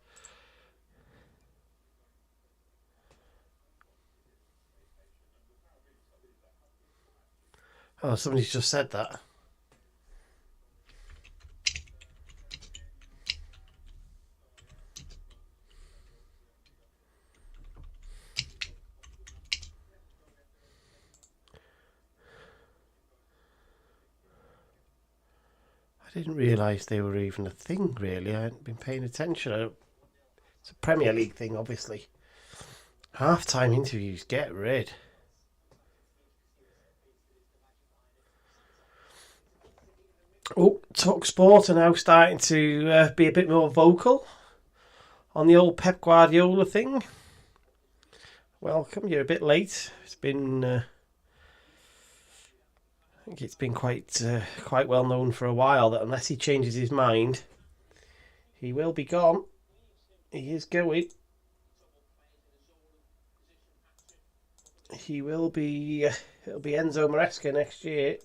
A: Oh, somebody's just said that. I didn't realise they were even a thing, really. I hadn't been paying attention. It's a Premier League thing, obviously. Half-time interviews, get rid. Oh, TalkSport are now starting to be a bit more vocal on the old Pep Guardiola thing. Welcome, you're a bit late. It's been... I think it's been quite well known for a while that unless he changes his mind, he will be gone. He is going. He will be. It'll be Enzo Maresca next year.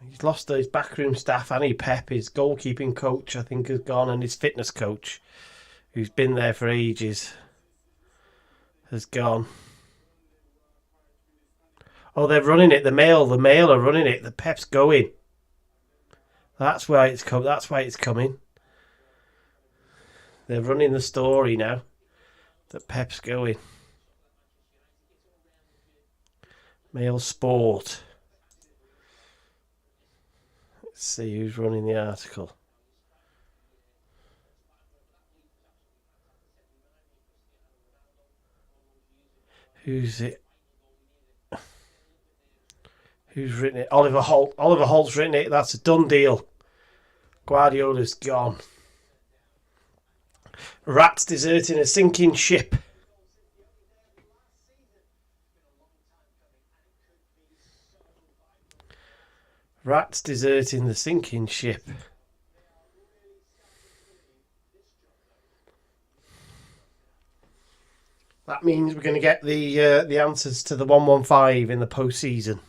A: He's lost his backroom staff. Annie Pep, his goalkeeping coach, I think, has gone, and his fitness coach, who's been there for ages, has gone. Oh, they're running it. The Mail are running it. The Pep's going. That's why it's coming. They're running the story now. That Pep's going. Mail Sport. Let's see who's running the article. Who's it? Who's written it? Oliver Holt. Oliver Holt's written it. That's a done deal. Guardiola's gone. Rats deserting a sinking ship. Rats deserting the sinking ship. That means we're going to get the answers to the 115 in the post-season.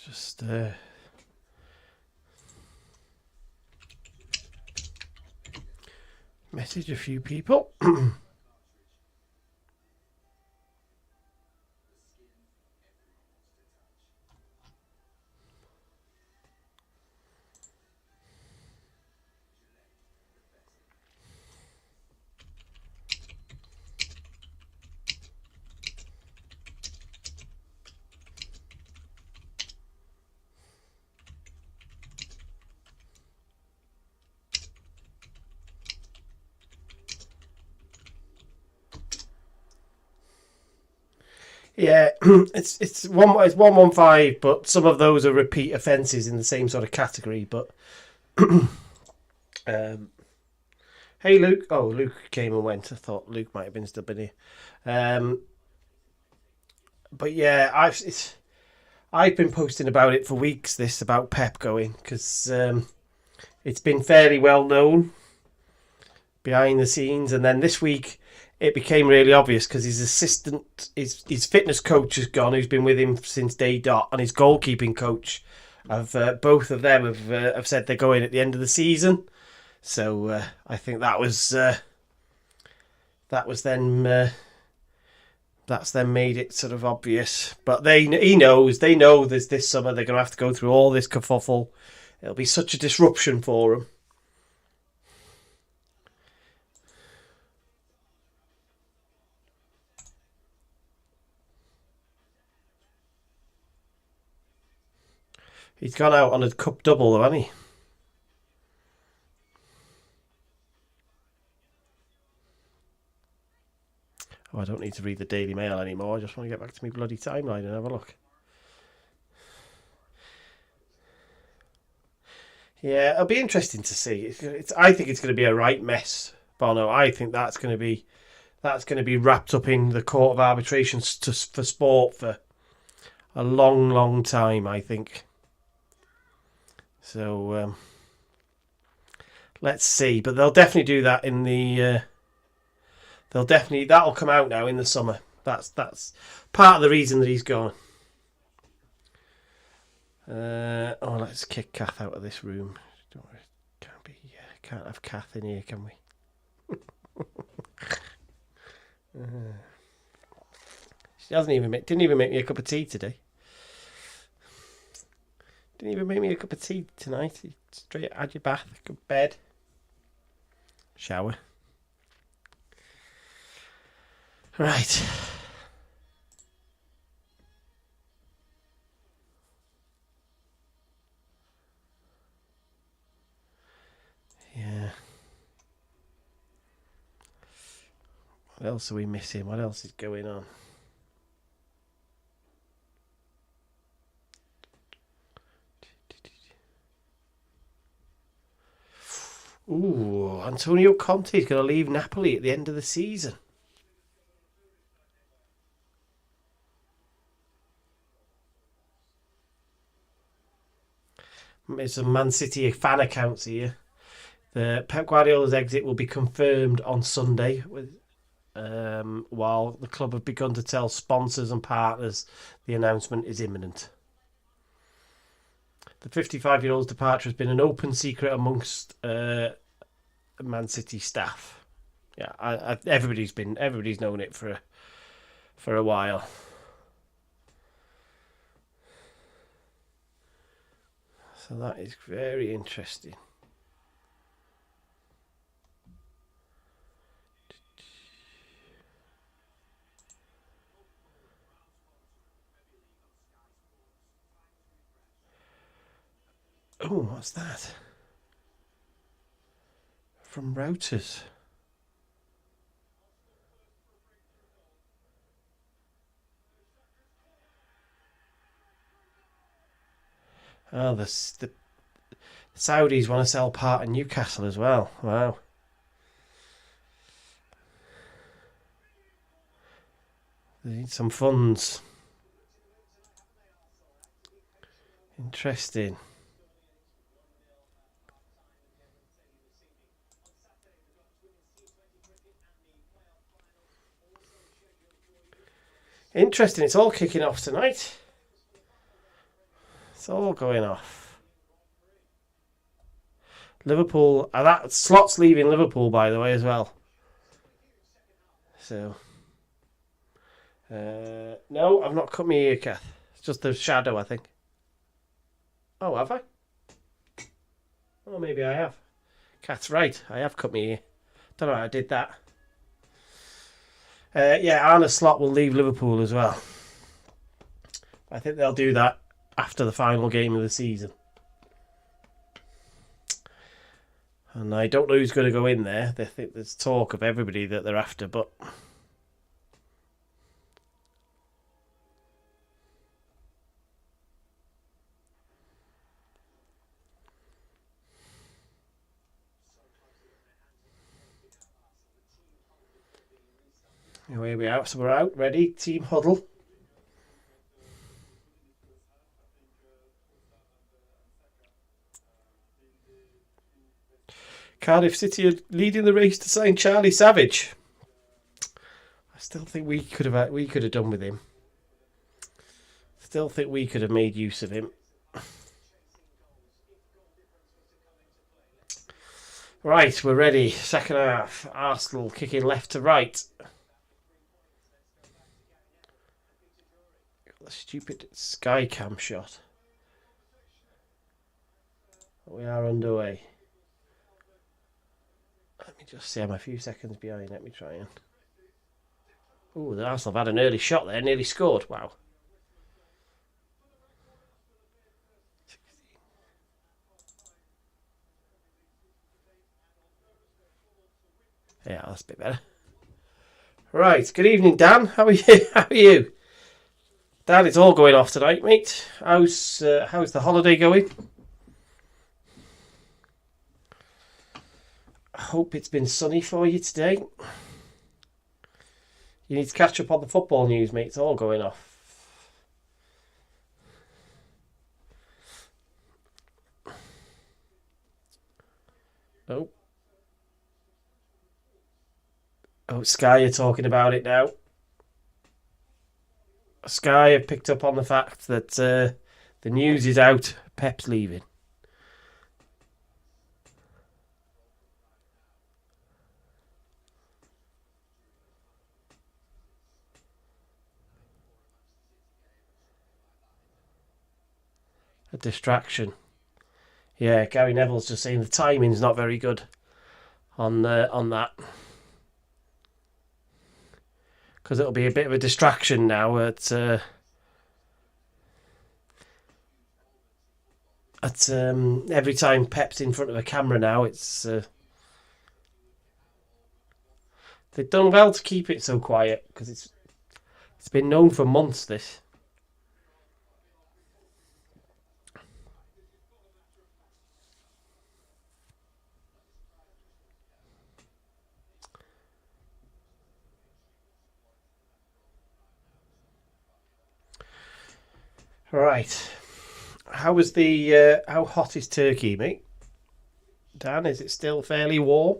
A: Just message a few people. Yeah, it's 115, but some of those are repeat offences in the same sort of category. But Hey, Luke. Oh, Luke came and went. I thought Luke might have been still been here. Um, but yeah, I've been posting about it for weeks. This about Pep going because it's been fairly well known behind the scenes, and then this week it became really obvious because his assistant, his fitness coach has gone, who's been with him since day dot, and his goalkeeping coach, both of them have said they're going at the end of the season. So I think that was then that's then made it sort of obvious. But they know there's this summer they're going to have to go through all this kerfuffle. It'll be such a disruption for them. He's gone out on a cup double, though, hasn't he? Oh, I don't need to read the Daily Mail anymore. I just want to get back to my bloody timeline and have a look. Yeah, it'll be interesting to see. I think it's going to be a right mess, Bono. I think that's going to be wrapped up in the Court of Arbitration for sport for a long, long time. I think. So let's see, but they'll definitely do that in the. That'll come out now in the summer. That's part of the reason that he's gone. Let's kick Kath out of this room. Can't have Kath in here, can we? She didn't even make me a cup of tea today. Didn't even make me a cup of tea tonight. Straight had your bath, go bed, shower. Right. Yeah. What else are we missing? What else is going on? Ooh, Antonio Conte is going to leave Napoli at the end of the season. It's a Man City fan accounts here. The Pep Guardiola's exit will be confirmed on Sunday, while the club have begun to tell sponsors and partners the announcement is imminent. The 55-year-old's departure has been an open secret amongst Man City staff. Yeah, everybody's known it for a while. So that is very interesting. Oh, what's that? From Routers. Oh, the Saudis want to sell part of Newcastle as well. Wow. They need some funds. Interesting. Interesting. It's all kicking off tonight. It's all going off. Liverpool. That Slot's leaving Liverpool, by the way, as well. So. No, I've not cut my ear, Kath. It's just the shadow, I think. Oh, have I? Oh, maybe I have. Kath's right. I have cut my ear. Don't know how I did that. Arne Slot will leave Liverpool as well. I think they'll do that after the final game of the season. And I don't know who's going to go in there. They think there's talk of everybody that they're after, but Here we are. So we're out, ready. Team huddle. Cardiff City are leading the race to sign Charlie Savage. I still think we could have done with him. Still think we could have made use of him. Right, we're ready. Second half. Arsenal kicking left to right. The stupid sky cam shot. We are underway. Let me just see. I'm a few seconds behind. Let me try and... Oh, the Arsenal have had an early shot there. Nearly scored. Wow. Yeah, that's a bit better. Right. Good evening, Dan. How are you? How are you? Dan, it's all going off tonight, mate. How's the holiday going? I hope it's been sunny for you today. You need to catch up on the football news, mate. It's all going off. Oh. Oh, Sky are talking about it now. Sky have picked up on the fact that the news is out. Pep's leaving. A distraction. Yeah, Gary Neville's just saying the timing's not very good on that. Because it'll be a bit of a distraction now every time Pep's in front of a camera now. It's they've done well to keep it so quiet because it's been known for months. This. Right. How hot is Turkey, mate? Dan, is it still fairly warm?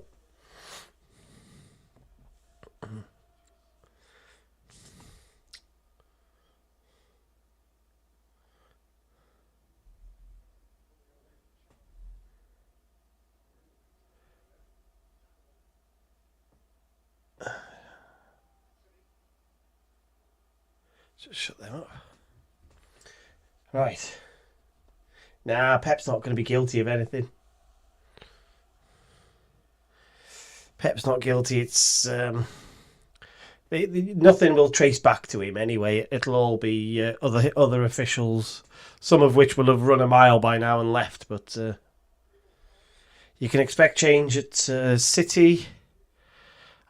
A: Just shut them up. Right. Nah, Pep's not going to be guilty of anything. Pep's not guilty. It's nothing will trace back to him anyway. It'll all be other officials, some of which will have run a mile by now and left. But you can expect change at City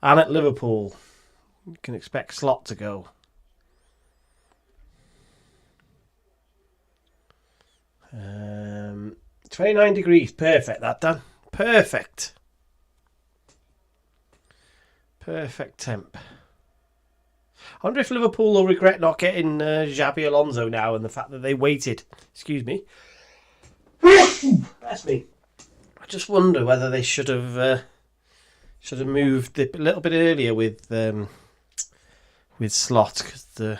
A: and at Liverpool. You can expect Slot to go. 29 degrees. Perfect, that, Dan. Perfect. Perfect temp. I wonder if Liverpool will regret not getting Xabi Alonso now and the fact that they waited. Excuse me. That's me. I just wonder whether they should have moved a little bit earlier with Slot, because the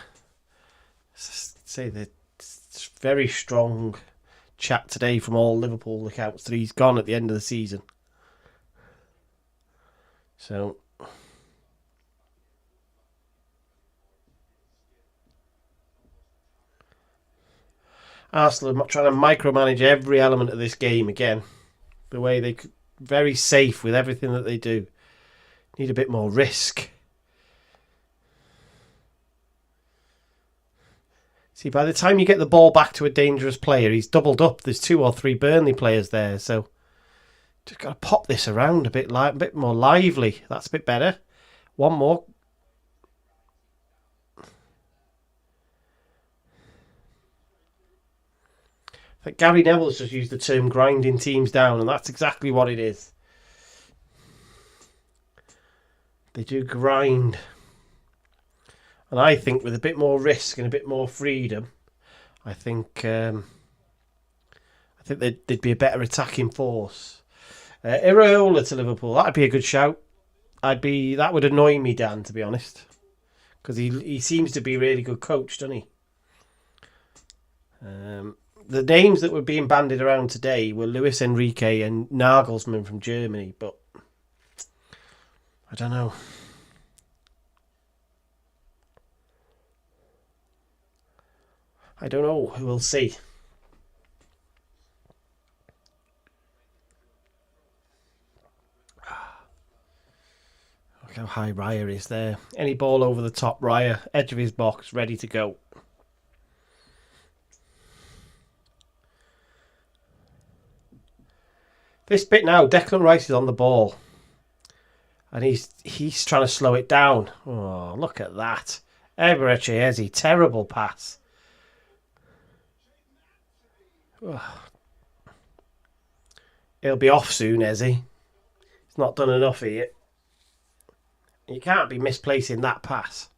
A: very strong chat today from all Liverpool accounts that he's gone at the end of the season. So Arsenal are trying to micromanage every element of this game again. The way they could, very safe with everything that they do. Need a bit more risk. See, by the time you get the ball back to a dangerous player, he's doubled up. There's 2 or 3 Burnley players there, so just got to pop this around a bit more lively. That's a bit better. One more. I think Gary Neville's just used the term grinding teams down, and that's exactly what it is. They do grind. And I think with a bit more risk and a bit more freedom, I think they'd be a better attacking force. Iraola to Liverpool, that'd be a good shout. That would annoy me, Dan, to be honest, because he seems to be a really good coach, doesn't he? The names that were being bandied around today were Luis Enrique and Nagelsmann from Germany, but I don't know. We'll see. Look how high Raya is there. Any ball over the top, Raya, edge of his box, ready to go. This bit now, Declan Rice is on the ball. And he's trying to slow it down. Oh, look at that. Eberechi Eze, terrible pass. Oh. He'll be off soon, Eze. He's not done enough here. You can't be misplacing that pass.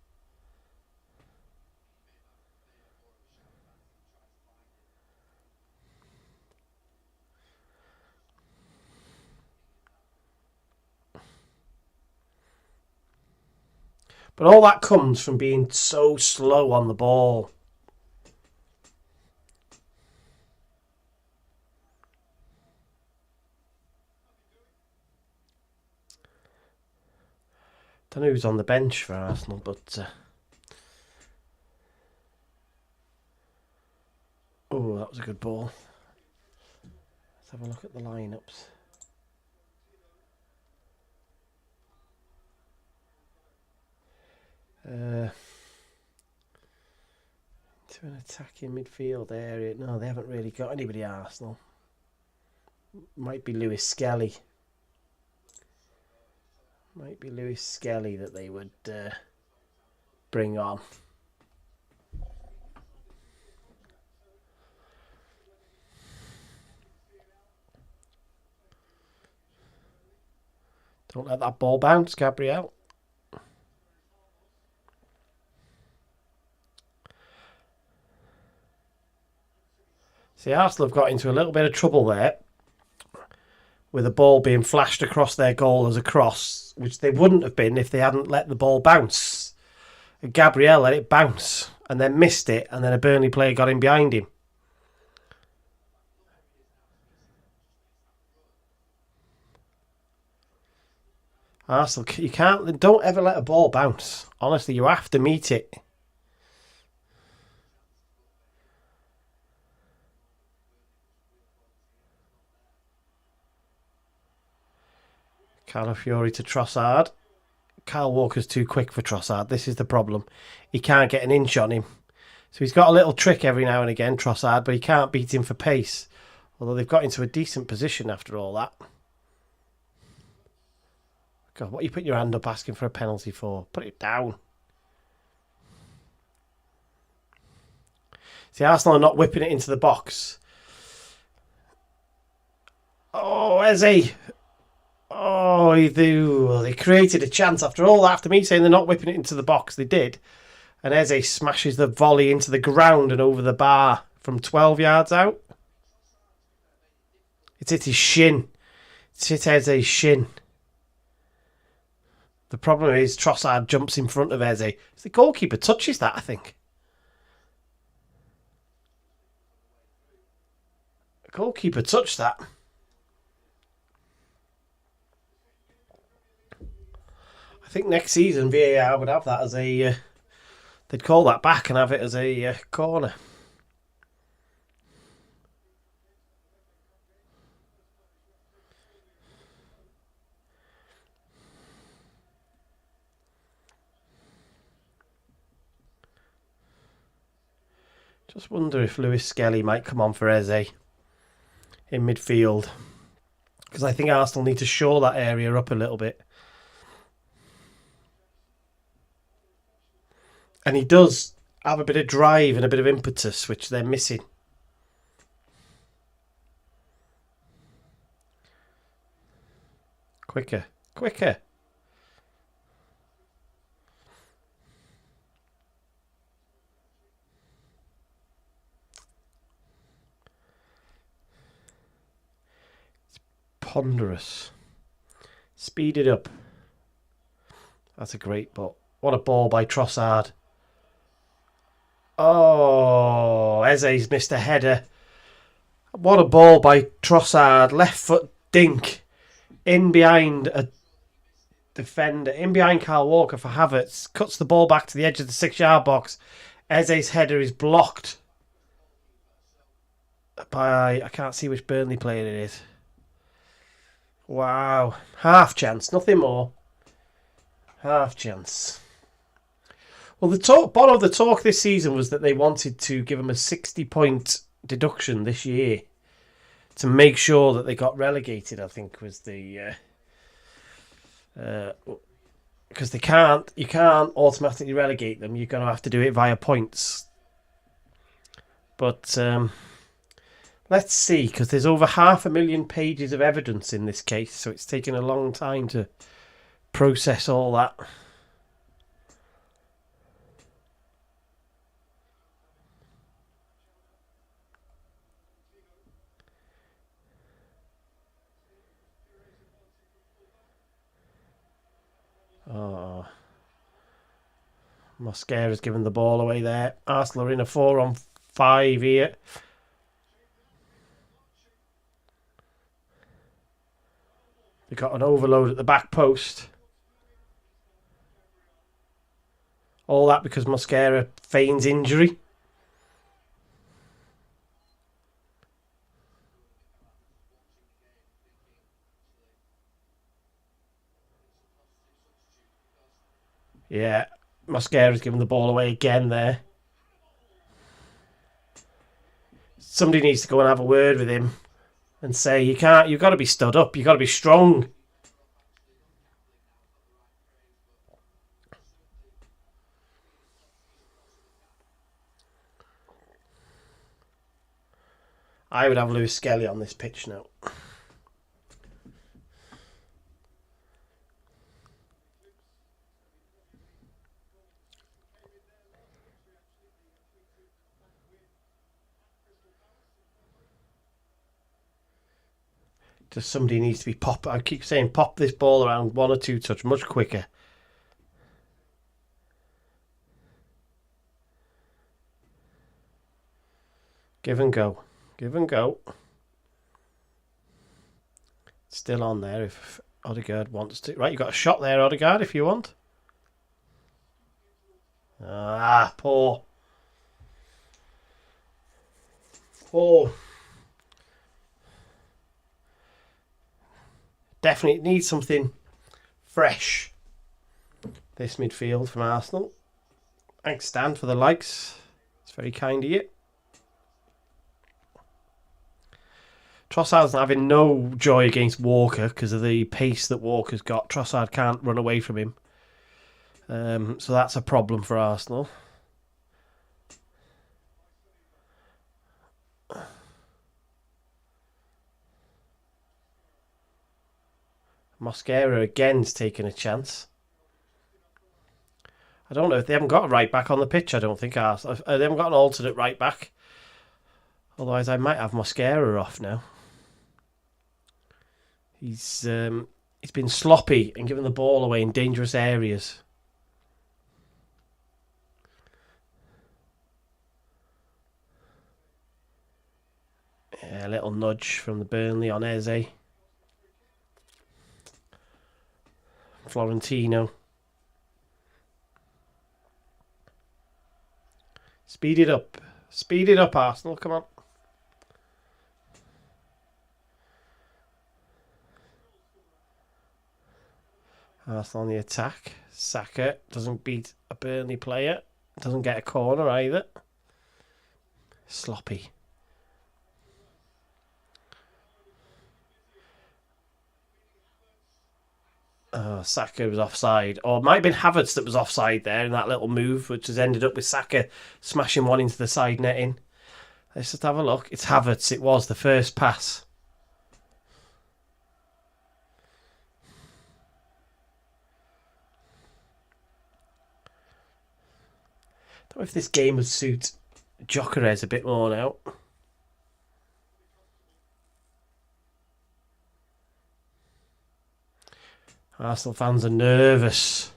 A: But all that comes from being so slow on the ball. Don't know who's on the bench for Arsenal, but oh, that was a good ball. Let's have a look at the lineups. To an attacking midfield area. No, they haven't really got anybody at Arsenal. Might be Lewis Skelly. That they would bring on. Don't let that ball bounce, Gabriel. See, Arsenal have got into a little bit of trouble there with the ball being flashed across their goal as a cross, which they wouldn't have been if they hadn't let the ball bounce. And Gabriel let it bounce and then missed it, and then a Burnley player got in behind him. Arsenal, don't ever let a ball bounce. Honestly, you have to meet it. Calafiori to Trossard. Kyle Walker's too quick for Trossard. This is the problem. He can't get an inch on him. So he's got a little trick every now and again, Trossard, but he can't beat him for pace. Although they've got into a decent position after all that. God, what are you putting your hand up asking for a penalty for? Put it down. See, Arsenal are not whipping it into the box. Oh, Eze. Oh, they created a chance after all that. After me saying they're not whipping it into the box, they did. And Eze smashes the volley into the ground and over the bar from 12 yards out. It's hit his shin. It's hit Eze's shin. The problem is Trossard jumps in front of Eze. The goalkeeper touches that, I think. The goalkeeper touched that. I think next season VAR would have that as a... they'd call that back and have it as a corner. Just wonder if Lewis Skelly might come on for Eze in midfield. Because I think Arsenal need to shore that area up a little bit. And he does have a bit of drive and a bit of impetus, which they're missing. Quicker. ponderous. Speed it up. That's a great ball. What a ball by Trossard. Oh, Eze's missed a header. What a ball by Trossard. Left foot dink. In behind a defender. In behind Kyle Walker for Havertz. Cuts the ball back to the edge of the 6-yard box. Eze's header is blocked by... I can't see which Burnley player it is. Wow. Half chance. Nothing more. Half chance. Well, bottom of the talk this season was that they wanted to give them a 60-point deduction this year to make sure that they got relegated, I think was the... because you can't automatically relegate them. You're going to have to do it via points. But let's see, because there's over 500,000 pages of evidence in this case, so it's taken a long time to process all that. Oh, Mosquera's given the ball away there. Arsenal are in a 4-on-5 here. They got an overload at the back post. All that because Mosquera feigns injury. Yeah, Mosquera's given the ball away again there. Somebody needs to go and have a word with him and say, you've got to be stood up, you've got to be strong. I would have Lewis Skelly on this pitch now. Just somebody needs to be pop. I keep saying pop this ball around 1 or 2 touch much quicker. Give and go. Give and go. Still on there if Odegaard wants to. Right, you've got a shot there, Odegaard, if you want. Ah, poor. Poor. Definitely needs something fresh. This midfield from Arsenal. Thanks, Stan, for the likes. It's very kind of you. Trossard's having no joy against Walker because of the pace that Walker's got. Trossard can't run away from him. So that's a problem for Arsenal. Mosquera again's taking a chance. I don't know if they haven't got a right back on the pitch. I don't think Arsenal. They haven't got an alternate right back. Otherwise, I might have Mosquera off now. He's been sloppy and given the ball away in dangerous areas. Yeah, a little nudge from the Burnley on Eze. Florentino. Speed it up. Speed it up, Arsenal. Come on. Arsenal on the attack. Saka doesn't beat a Burnley player. Doesn't get a corner either. Sloppy. Oh, Saka was offside. Or it might have been Havertz that was offside there in that little move, which has ended up with Saka smashing one into the side netting. Let's just have a look. It's Havertz. It was the first pass. I don't know if this game would suit Gyökeres a bit more now. Arsenal fans are nervous.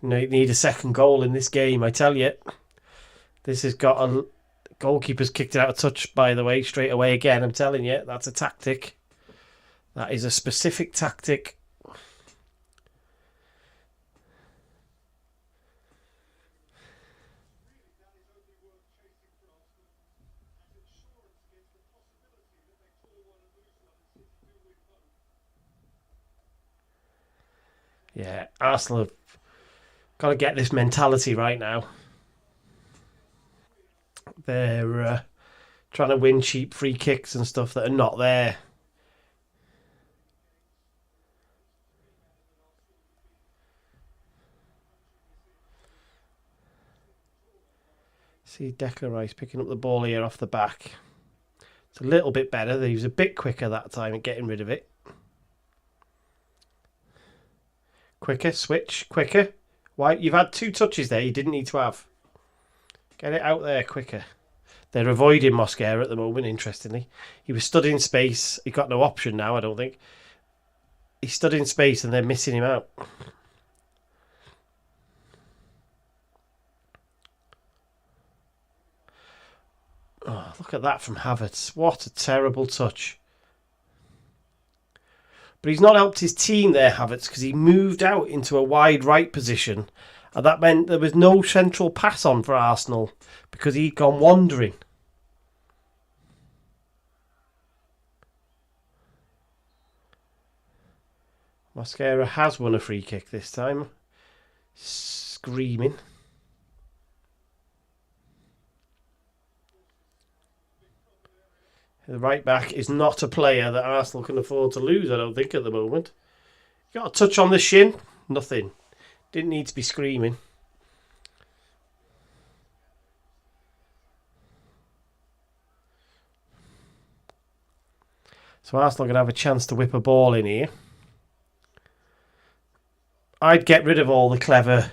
A: Need a second goal in this game, I tell you. This has got a... Goalkeeper's kicked it out of touch, by the way, straight away again. I'm telling you, that's a tactic. That is a specific tactic. Yeah, Arsenal have got to get this mentality right now. They're trying to win cheap free kicks and stuff that are not there. See Declan Rice picking up the ball here off the back. It's a little bit better. He was a bit quicker that time at getting rid of it. Quicker, switch, quicker. Why? You've had 2 touches there you didn't need to have. Get it out there quicker. They're avoiding Mosquera at the moment, interestingly. He was stood in space. He got no option now, I don't think. He stood in space and they're missing him out. Oh, look at that from Havertz. What a terrible touch. But he's not helped his team there, Havertz, because he moved out into a wide right position. And that meant there was no central pass on for Arsenal because he'd gone wandering. Mosquera has won a free kick this time. Screaming. The right back is not a player that Arsenal can afford to lose, I don't think, at the moment. Got a touch on the shin. Nothing. Didn't need to be screaming. So Arsenal are going to have a chance to whip a ball in here. I'd get rid of all the clever...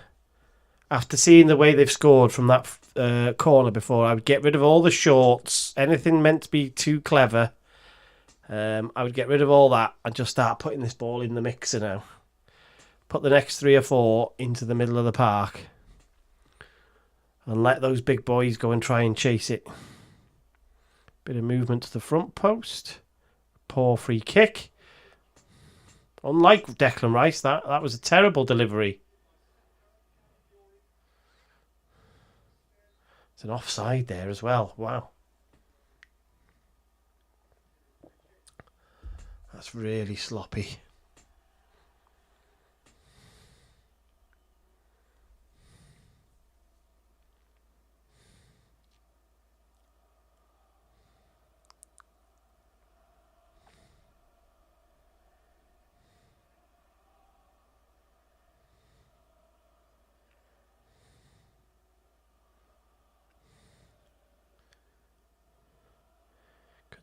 A: After seeing the way they've scored from that corner before, I would get rid of all the shorts. Anything meant to be too clever. I would get rid of all that and just start putting this ball in the mixer now. Put the next 3 or 4 into the middle of the park. And let those big boys go and try and chase it. Bit of movement to the front post. Poor free kick. Unlike Declan Rice, that was a terrible delivery. It's an offside there as well. Wow. That's really sloppy.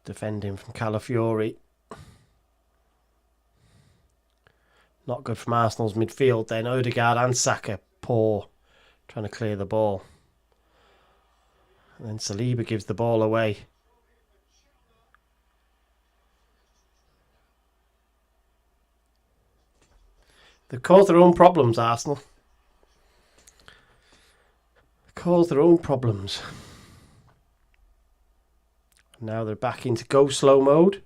A: Defending from Calafiori. Not good from Arsenal's midfield then. Odegaard and Saka poor. Trying to clear the ball. And then Saliba gives the ball away. They've caused their own problems, Arsenal. They've caused their own problems. Now they're back into go slow mode.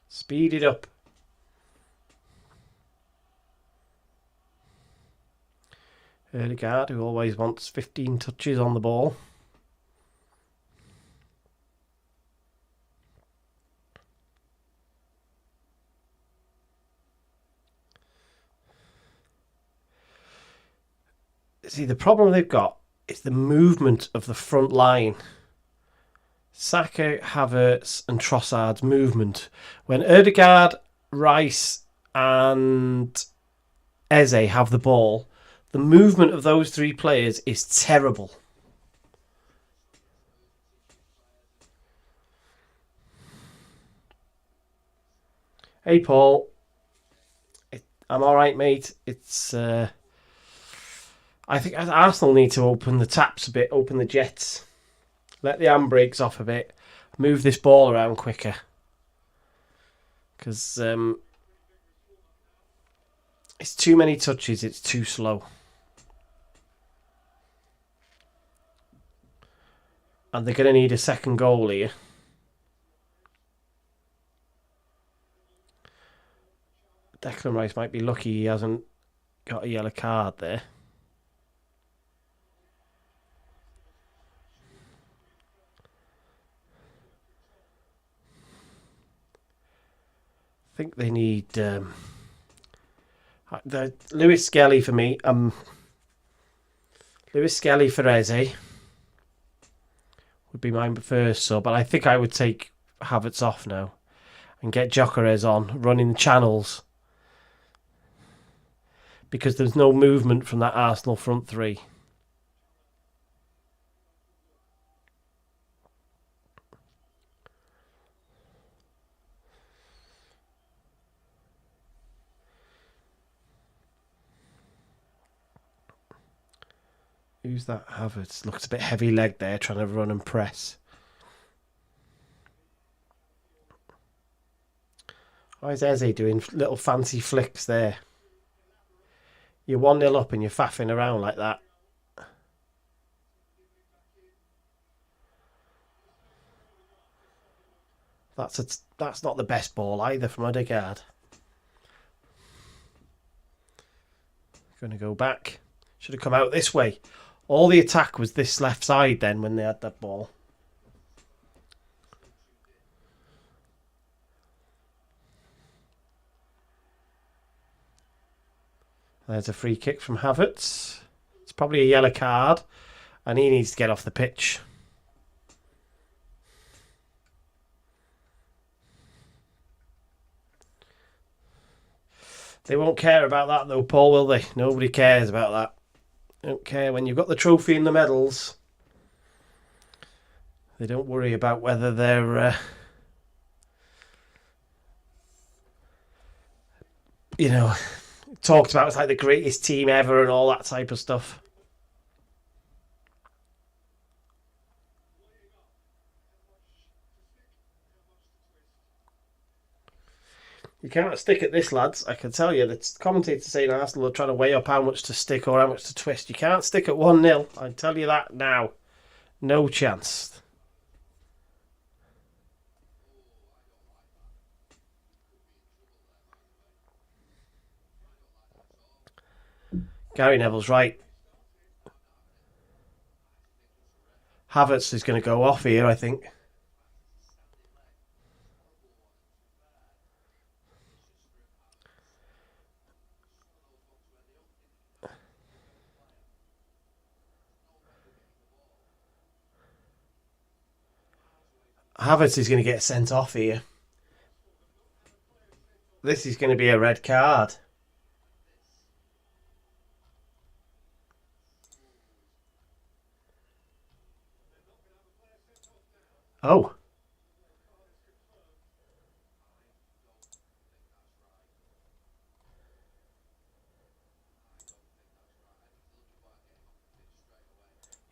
A: Speed it up. Odegaard, who always wants 15 touches on the ball. See, the problem they've got is the movement of the front line. Saka, Havertz and Trossard's movement. When Odegaard, Rice and Eze have the ball, the movement of those 3 players is terrible. Hey Paul. I'm alright, mate. It's... I think Arsenal need to open the taps a bit, open the jets. Let the handbrakes off a bit. Move this ball around quicker. Because it's too many touches. It's too slow. And they're going to need a second goal here. Declan Rice might be lucky he hasn't got a yellow card there. I think they need the Lewis Skelly for me. Lewis Skelly for Eze would be my first sub, but I think I would take Havertz off now and get Gyökeres on, running the channels, because there's no movement from that Arsenal front three. Who's that? Havertz looks a bit heavy leg there, trying to run and press. Why is Eze doing little fancy flicks there? You're 1-0 up and you're faffing around like that. That's not the best ball either from Odegaard. Going to go back. Should have come out this way. All the attack was this left side then when they had that ball. There's a free kick from Havertz. It's probably a yellow card, and he needs to get off the pitch. They won't care about that though, Paul, will they? Nobody cares about that. They don't care when you've got the trophy and the medals. They don't worry about whether they're talked about as like the greatest team ever and all that type of stuff. You can't stick at this, lads. I can tell you, the commentators saying Arsenal are trying to weigh up how much to stick or how much to twist. You can't stick at 1-0. I tell you that now. No chance. Gary Neville's right. Havertz is going to go off here, I think. Havertz is going to get sent off here. This is going to be a red card. Oh.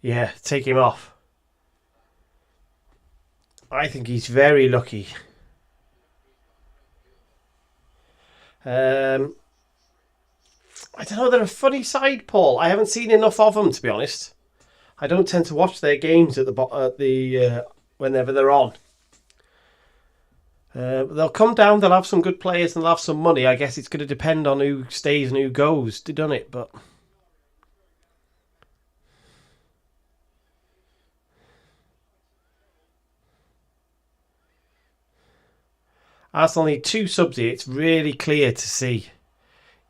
A: Yeah, take him off. I think he's very lucky. I don't know, they're a funny side, Paul. I haven't seen enough of them, to be honest. I don't tend to watch their games at the whenever they're on. They'll come down, they'll have some good players and they'll have some money. I guess it's going to depend on who stays and who goes, doesn't it? But Arsenal need two subs here. It's really clear to see.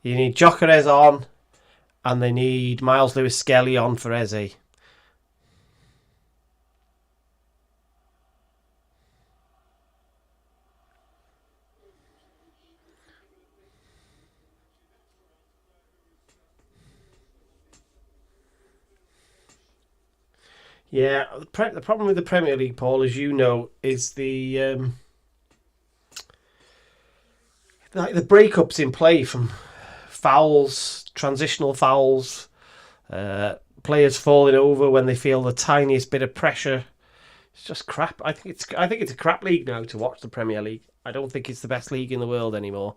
A: You need Gyökeres on, and they need Miles Lewis-Skelly on for Eze. Yeah, the problem with the Premier League, Paul, as you know, is the breakups in play from fouls, transitional fouls, players falling over when they feel the tiniest bit of pressure. It's just crap. I think it's a crap league now to watch, the Premier League. I don't think it's the best league in the world anymore.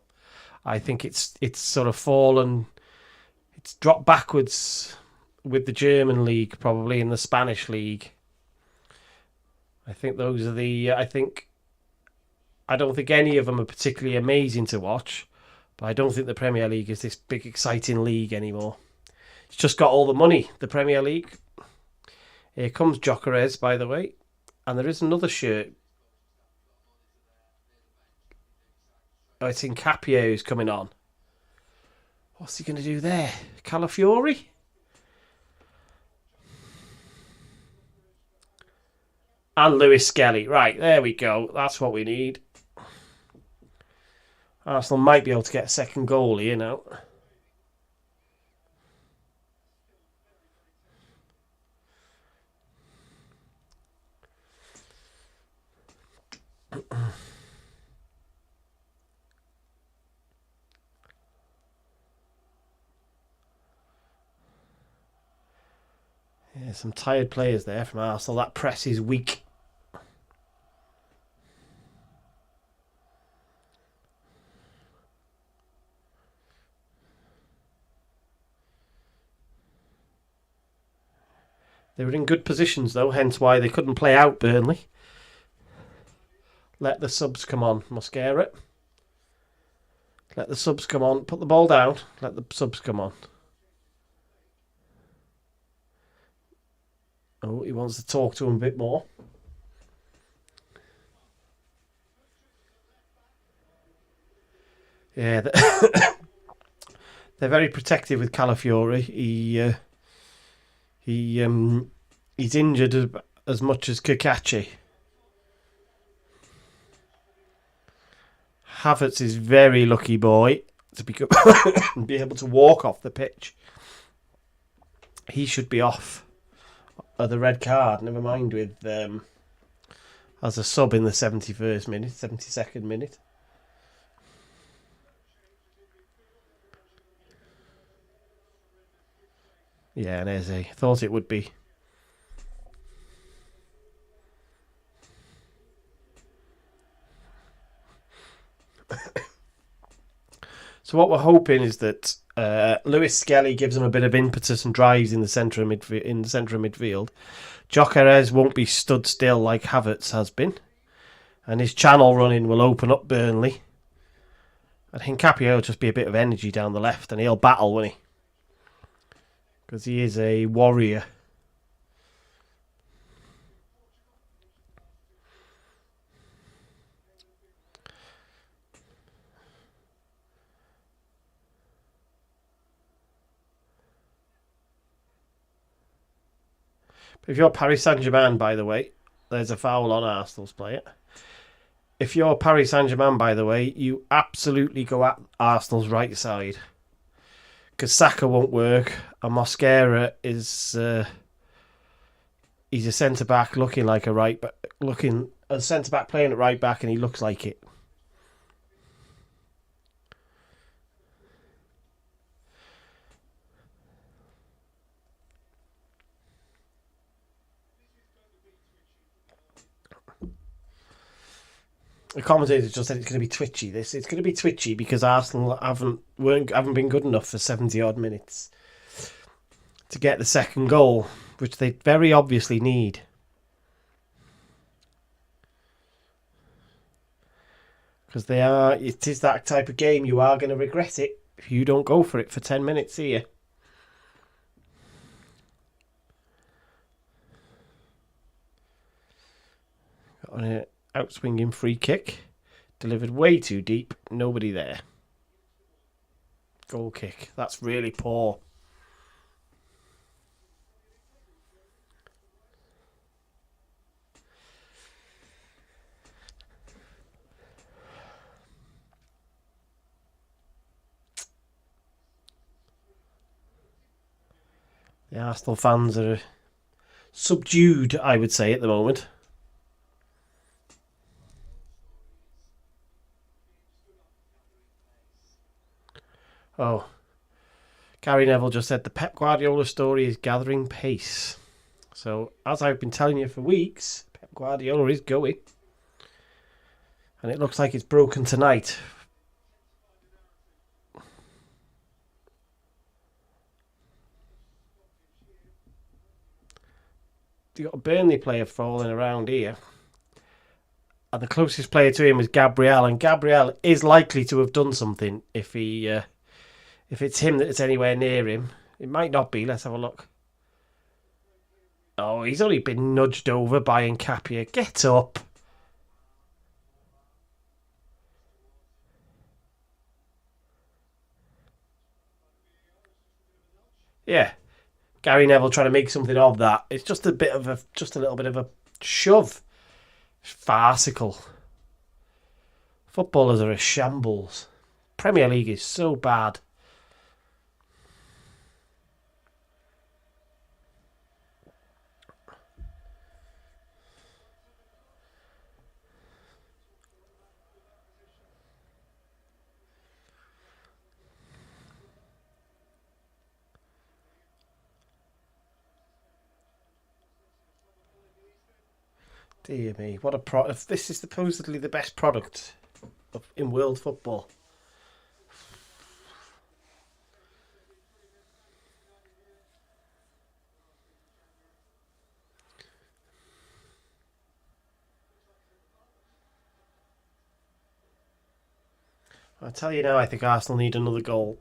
A: I think it's sort of fallen. It's dropped backwards with the German league, probably, and the Spanish league. I think those are the. I don't think any of them are particularly amazing to watch, but I don't think the Premier League is this big, exciting league anymore. It's just got all the money, the Premier League. Here comes Jokeres, by the way. And there is another shirt. Oh, it's in Capio who's coming on. What's he going to do there? Calafiori? And Lewis Skelly. Right, there we go. That's what we need. Arsenal might be able to get a second goal here now. Yeah, some tired players there from Arsenal. That press is weak. They were in good positions, though, hence why they couldn't play out Burnley. Let the subs come on, Mosquera. Let the subs come on. Put the ball down. Let the subs come on. Oh, he wants to talk to him a bit more. Yeah, they're very protective with Calafiori. He's injured as much as Kakachi. Havertz is very lucky boy to be able to walk off the pitch. He should be off the red card. Never mind with as a sub in the 71st minute, 72nd minute. Yeah, and Eze thought it would be. So what we're hoping is that Lewis Skelly gives him a bit of impetus and drives in the centre of midfield. Jokeres won't be stood still like Havertz has been, and his channel running will open up Burnley. I think Capio will just be a bit of energy down the left, and he'll battle, won't he? Because he is a warrior. But if you're Paris Saint-Germain, by the way, there's a foul on Arsenal's player. If you're Paris Saint-Germain, by the way, you absolutely go at Arsenal's right side. Because Saka won't work, and Mosquera is he's a centre back looking like a right back, looking a centre back playing at right back, and he looks like it. The commentator just said it's going to be twitchy. It's going to be twitchy because Arsenal haven't been good enough for 70 odd minutes to get the second goal, which they very obviously need. Because it is that type of game. You are going to regret it if you don't go for it for 10 minutes here. Got an outswinging free kick. Delivered way too deep. Nobody there. Goal kick. That's really poor. The Arsenal fans are subdued, I would say, at the moment. Oh, Gary Neville just said the Pep Guardiola story is gathering pace. So, as I've been telling you for weeks, Pep Guardiola is going. And it looks like it's broken tonight. You got a Burnley player falling around here. And the closest player to him is Gabriel. And Gabriel is likely to have done something if it's him that's anywhere near him. It might not be. Let's have a look. Oh, he's only been nudged over by Nkapia. Get up. Yeah. Gary Neville trying to make something of that. It's just a little bit of a shove. Farcical. Footballers are a shambles. Premier League is so bad. Dear me, what a product. This is supposedly the best product in world football. I'll tell you now, I think Arsenal need another goal.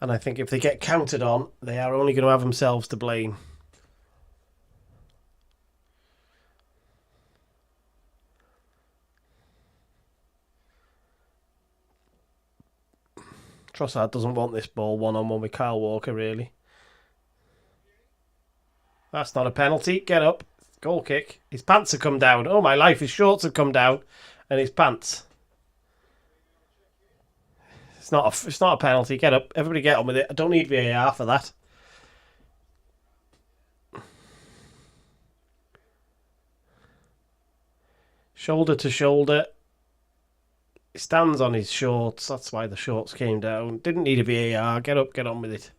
A: And I think if they get counted on, they are only going to have themselves to blame. Trossard doesn't want this ball one-on-one with Kyle Walker, really. That's not a penalty. Get up. Goal kick. His pants have come down. Oh, my life. His shorts have come down. And his pants. It's not a penalty. Get up. Everybody get on with it. I don't need VAR for that. Shoulder to shoulder. He stands on his shorts. That's why the shorts came down. Didn't need a VAR. Get up. Get on with it.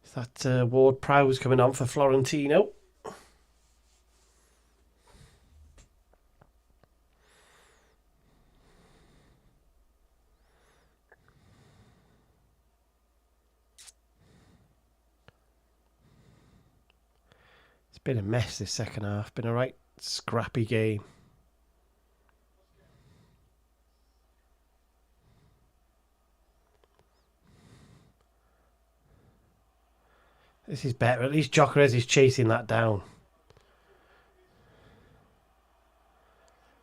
A: Is that Ward Prowse coming on for Florentino? Been a mess this second half. Been a right scrappy game. This is better. At least Gyökeres is chasing that down.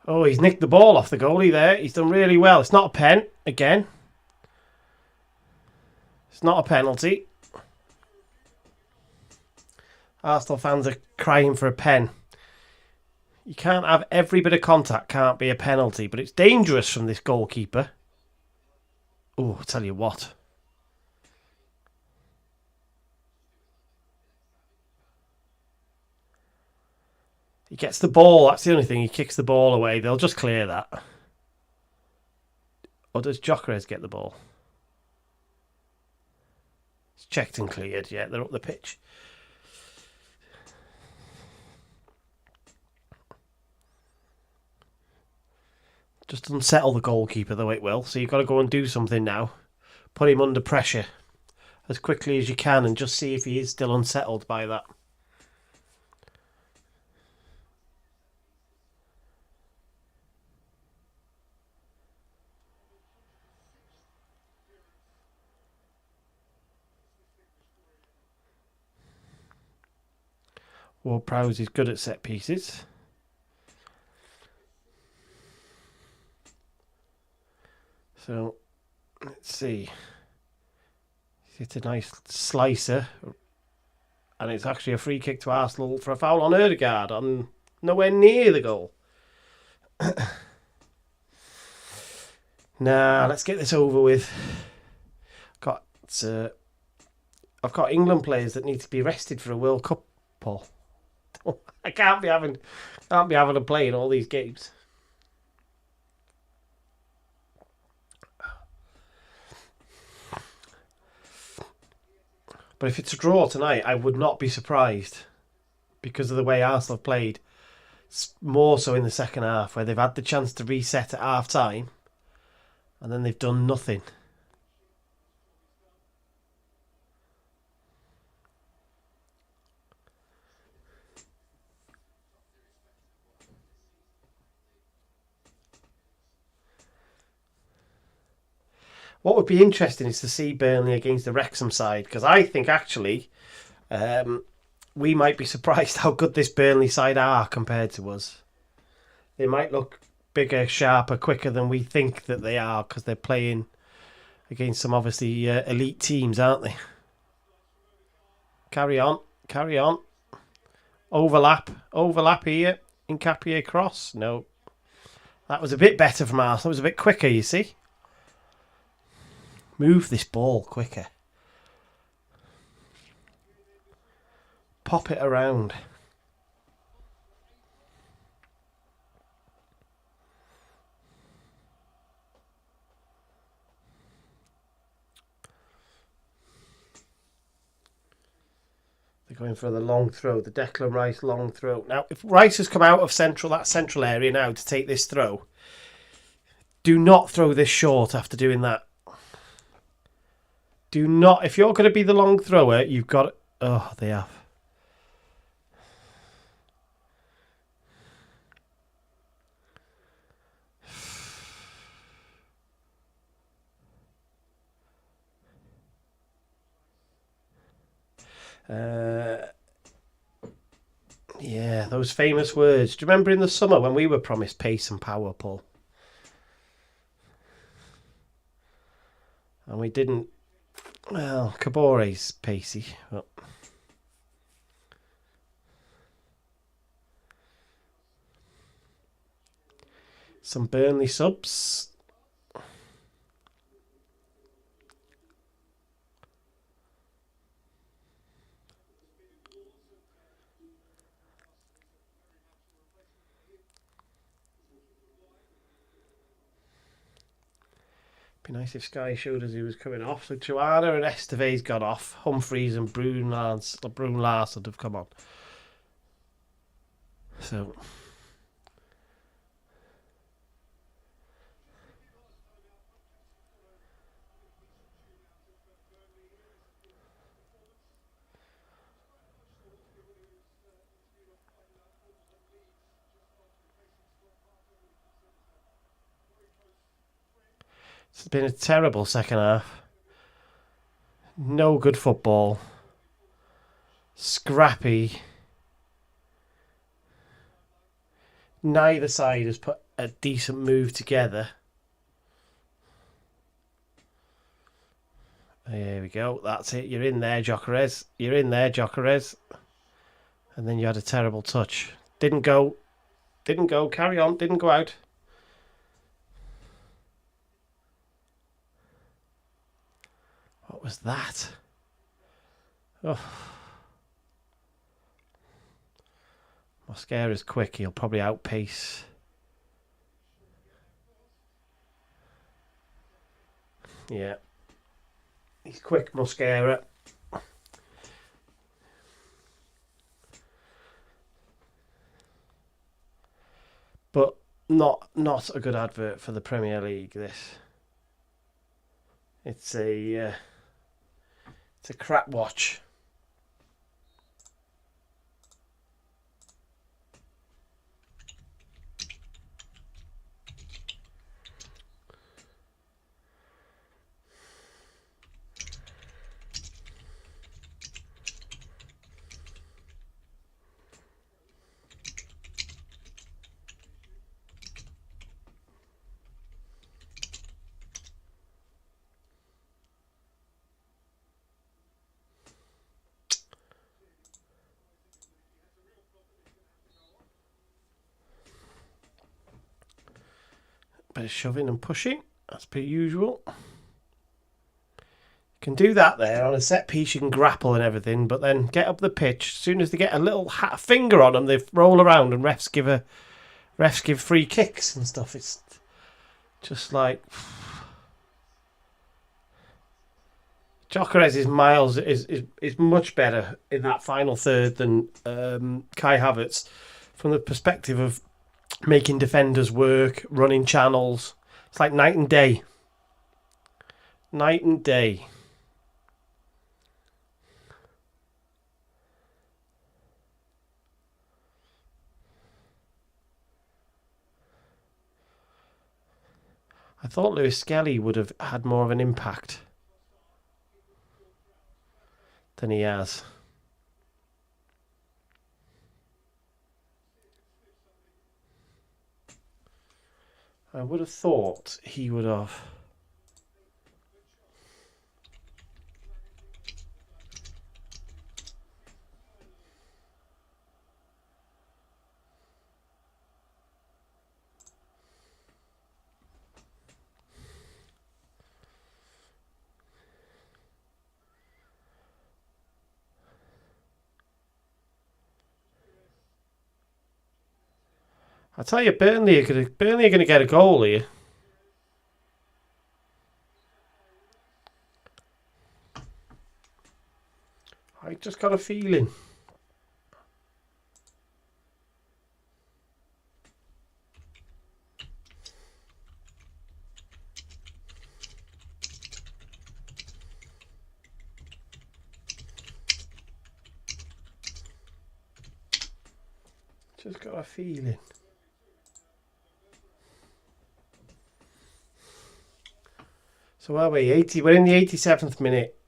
A: Oh, he's nicked the ball off the goalie there. He's done really well. It's not a pen again. It's not a penalty. Arsenal fans are crying for a pen. You can't have every bit of contact, can't be a penalty, but it's dangerous from this goalkeeper. Oh, I'll tell you what. He gets the ball, that's the only thing. He kicks the ball away. They'll just clear that. Or does Gyökeres get the ball? It's checked and cleared. Yeah, they're up the pitch. Just unsettle the goalkeeper, though it will. So you've got to go and do something now. Put him under pressure as quickly as you can and just see if he is still unsettled by that. Ward Prowse is good at set pieces. So, let's see. It's a nice slicer. And it's actually a free kick to Arsenal for a foul on Ødegaard. On nowhere near the goal. Nah, let's get this over with. I've got England players that need to be rested for a World Cup, Paul. I can't be having them playing all these games. But if it's a draw tonight, I would not be surprised because of the way Arsenal have played. More so in the second half, where they've had the chance to reset at half time and then they've done nothing. What would be interesting is to see Burnley against the Wrexham side, because I think actually we might be surprised how good this Burnley side are compared to us. They might look bigger, sharper, quicker than we think that they are, because they're playing against some obviously elite teams, aren't they? Carry on, carry on. Overlap here. Incapié cross. No. That was a bit better from Arsenal. It was a bit quicker, you see. Move this ball quicker. Pop it around. They're going for the long throw, the Declan Rice long throw. Now, if Rice has come out of that central area now to take this throw, do not throw this short after doing that. Do not. If you're going to be the long thrower, you've got... Oh, they have. Yeah, those famous words. Do you remember in the summer when we were promised pace and power, Paul? And we didn't. Well, Cabore's pacey. But... some Burnley subs. Be nice if Sky showed us who was coming off. So Joanna and Esteve's gone off. Humphreys and Brune Larson have come on. So it's been a terrible second half. No good football. Scrappy. Neither side has put a decent move together. There we go. That's it. You're in there, Gyökeres. You're in there, Gyökeres. And then you had a terrible touch. Didn't go. Didn't go. Carry on. Didn't go out. What was that? Oh. Mosquera's quick. He'll probably outpace. Yeah. He's quick, Mosquera. But not a good advert for the Premier League, this. It's a crap watch. Bit of shoving and pushing, as per usual. You can do that there on a set piece. You can grapple and everything, but then get up the pitch. As soon as they get a little finger on them, they roll around and refs give free kicks and stuff. It's just like Gyökeres is much better in that final third than Kai Havertz from the perspective of making defenders work, running channels. It's like night and day. Night and day. I thought Lewis Skelly would have had more of an impact than he has. I would have thought he would have. I tell you, Burnley are going to get a goal here. I just got a feeling. Just got a feeling. So where are we? 80. We're in the 87th minute.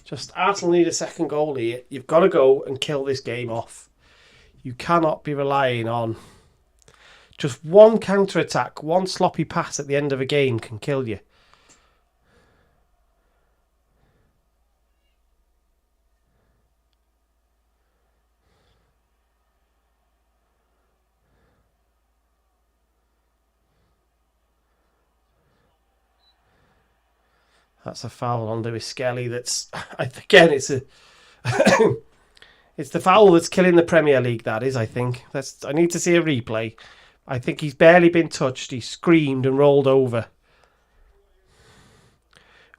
A: Just Arsenal need a second goal here. You've got to go and kill this game off. You cannot be relying on just one counter-attack, one sloppy pass at the end of a game can kill you. That's a foul on Lewis Skelly. That's again, it's a it's the foul that's killing the Premier League. That is, I think. I need to see a replay. I think he's barely been touched. He screamed and rolled over.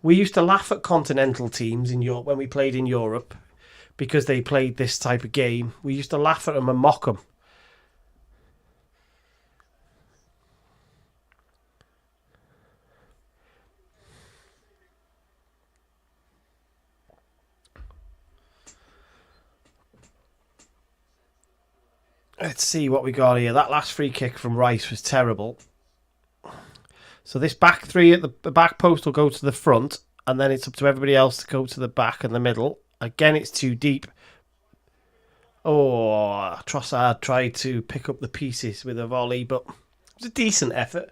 A: We used to laugh at continental teams in Europe when we played in Europe because they played this type of game. We used to laugh at them and mock them. Let's see what we got here. That last free kick from Rice was terrible. So this back three at the back post will go to the front, and then it's up to everybody else to go to the back and the middle. Again, it's too deep. Oh, Trossard tried to pick up the pieces with a volley, but it was a decent effort.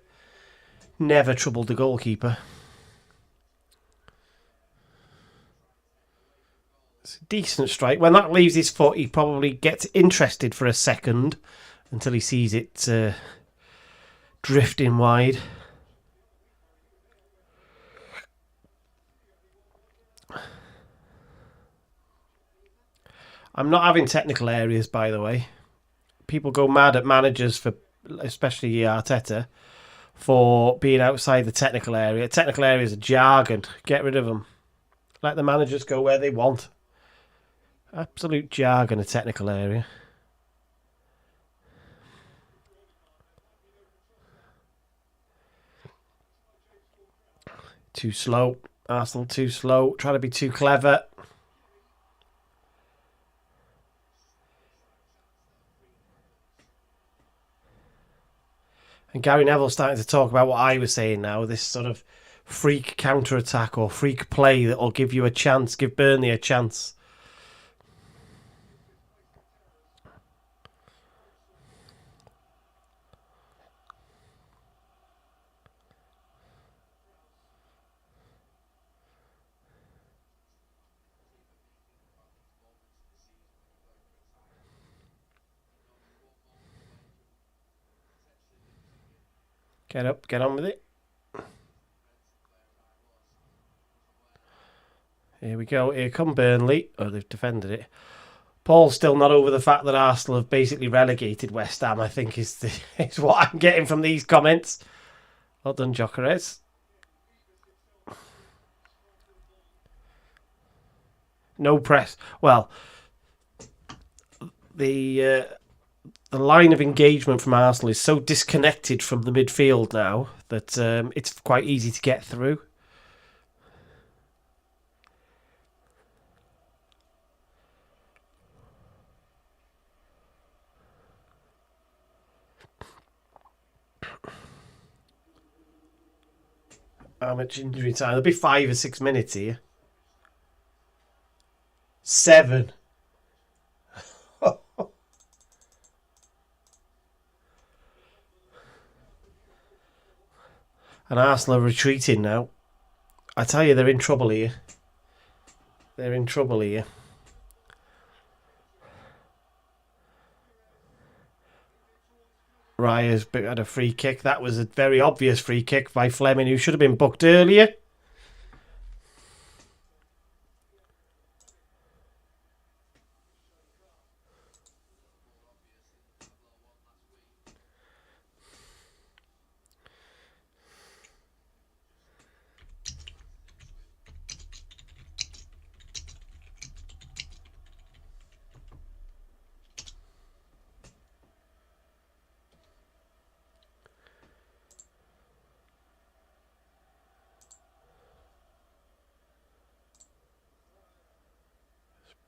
A: Never troubled the goalkeeper. It's a decent strike. When that leaves his foot, he probably gets interested for a second until he sees it drifting wide. I'm not having technical areas, by the way. People go mad at managers, for, especially Arteta, for being outside the technical area. Technical areas are jargon. Get rid of them. Let the managers go where they want. Absolute jargon, a technical area. Too slow. Arsenal too slow. Trying to be too clever. And Gary Neville's starting to talk about what I was saying now. This sort of freak counter-attack or freak play that will give you a chance. Give Burnley a chance. Get up, get on with it. Here we go. Here come Burnley. Oh, they've defended it. Paul's still not over the fact that Arsenal have basically relegated West Ham, I think is what I'm getting from these comments. Well done, Gyökeres. No press. Well, the line of engagement from Arsenal is so disconnected from the midfield now that it's quite easy to get through. How much injury time? There'll be 5 or 6 minutes here. 7. And Arsenal are retreating now. I tell you, they're in trouble here. They're in trouble here. Raya's had a free kick. That was a very obvious free kick by Fleming, who should have been booked earlier.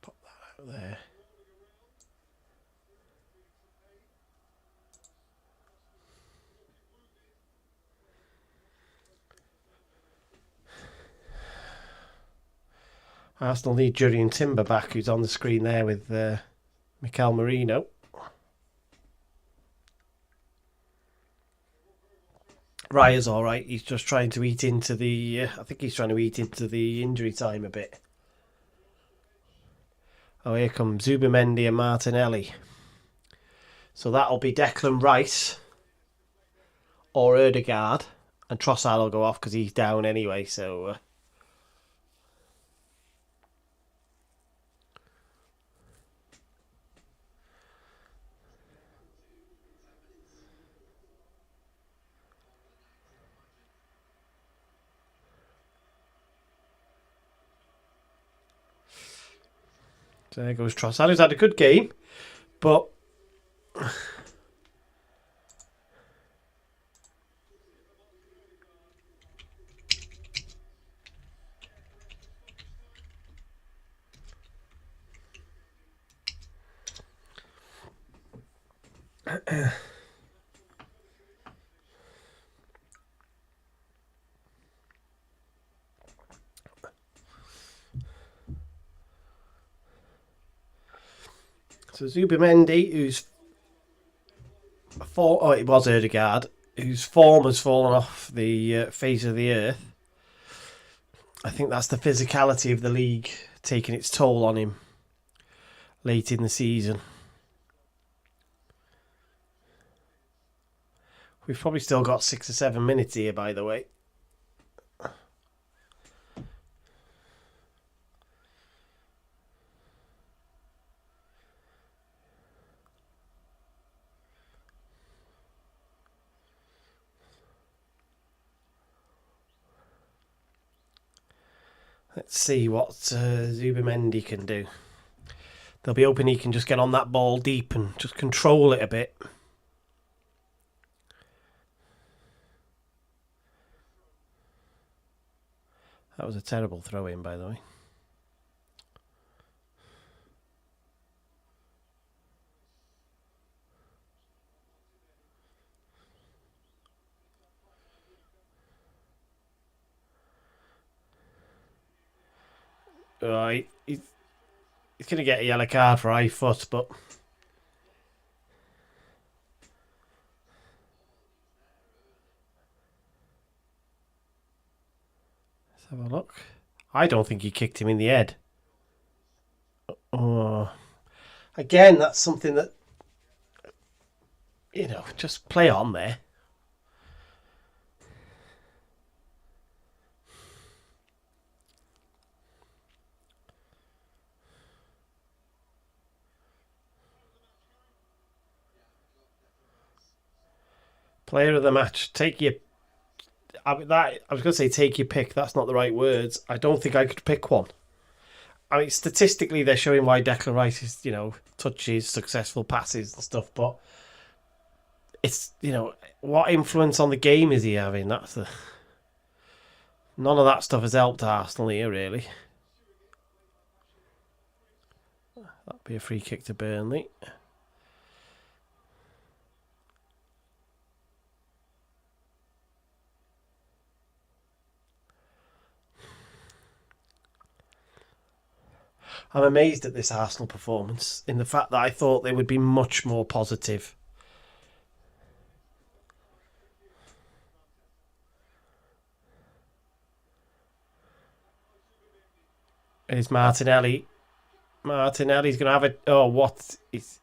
A: Pop that out there. Arsenal need Jurriën Timber back, who's on the screen there with Mikel Merino. Raya's all right. He's just trying to eat into the... I think he's trying to eat into the injury time a bit. Oh, here come Zubimendi and Martinelli. So that'll be Declan Rice or Ødegaard. And Trossard will go off because he's down anyway, so... So there goes Trossard, who's had a good game, but so Zubimendi, who's it was Ødegaard, whose form has fallen off the face of the earth. I think that's the physicality of the league taking its toll on him late in the season. We've probably still got 6 or 7 minutes here, by the way. Let's see what Zubimendi can do. They'll be hoping he can just get on that ball deep and just control it a bit. That was a terrible throw-in, by the way. Right, he's going to get a yellow card for high foot, but let's have a look. I don't think he kicked him in the head. Oh, again, that's something that, just play on there. Player of the match. I was going to say take your pick. That's not the right words. I don't think I could pick one. I mean, statistically, they're showing why Declan Rice is, touches, successful passes and stuff, but it's, what influence on the game is he having? None of that stuff has helped Arsenal here, really. That'd be a free kick to Burnley. I'm amazed at this Arsenal performance in the fact that I thought they would be much more positive. Is Martinelli. Martinelli's going to have it. Oh, what? He's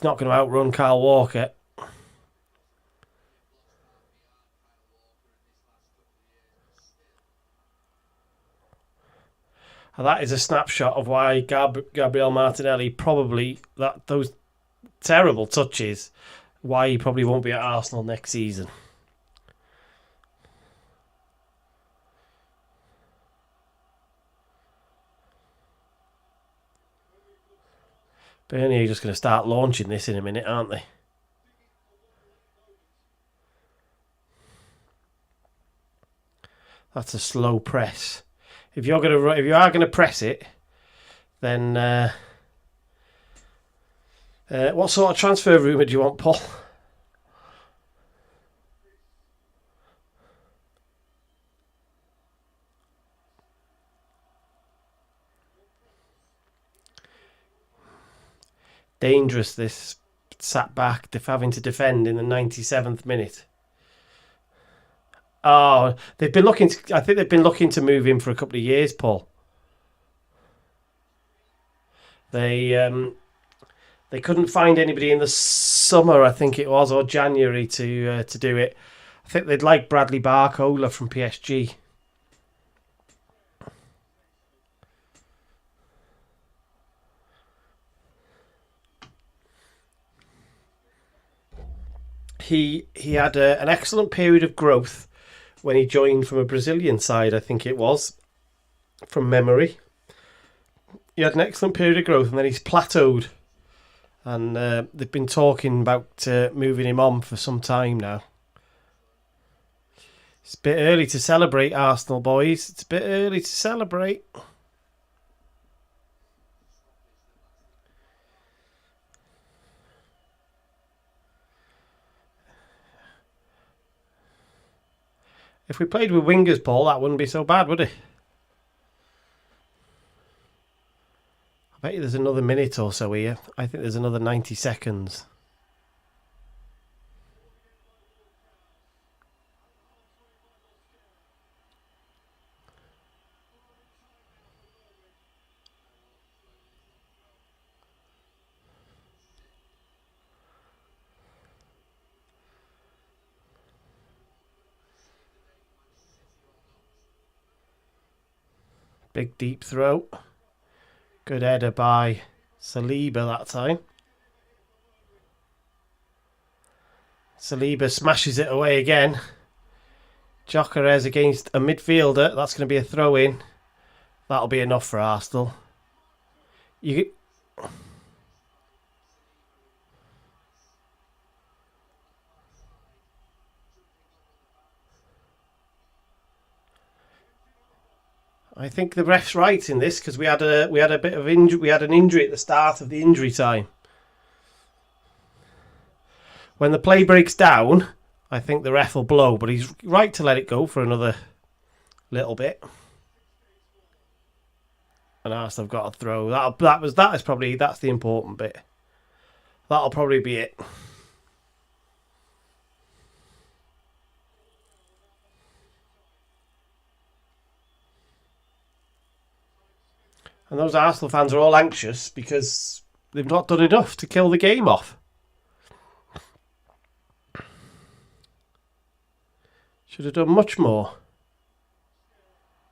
A: not going to outrun Kyle Walker. And that is a snapshot of why Gabriel Martinelli probably, those terrible touches, why he probably won't be at Arsenal next season. Burnley are just going to start launching this in a minute, aren't they? That's a slow press. If you are gonna press it, then what sort of transfer rumour do you want, Paul? Dangerous, this sat back, having to defend in the 97th minute. Oh, they've been looking. I think they've been looking to move him for a couple of years, Paul. They couldn't find anybody in the summer, I think it was, or January to do it. I think they'd like Bradley Barcola from PSG. He had an excellent period of growth when he joined from a Brazilian side, I think it was, from memory. He had an excellent period of growth and then he's plateaued. And they've been talking about moving him on for some time now. It's a bit early to celebrate, Arsenal boys. It's a bit early to celebrate. If we played with wingers, Paul, that wouldn't be so bad, would it? I bet you there's another minute or so here. I think there's another 90 seconds. Big deep throw. Good header by Saliba that time. Saliba smashes it away again. Gyökeres against a midfielder. That's going to be a throw in. That'll be enough for Arsenal. I think the ref's right in this because we had a bit of injury. We had an injury at the start of the injury time. When the play breaks down, I think the ref will blow, but he's right to let it go for another little bit. And Arsenal have got a throw. That's the important bit. That'll probably be it. And those Arsenal fans are all anxious because they've not done enough to kill the game off. Should have done much more.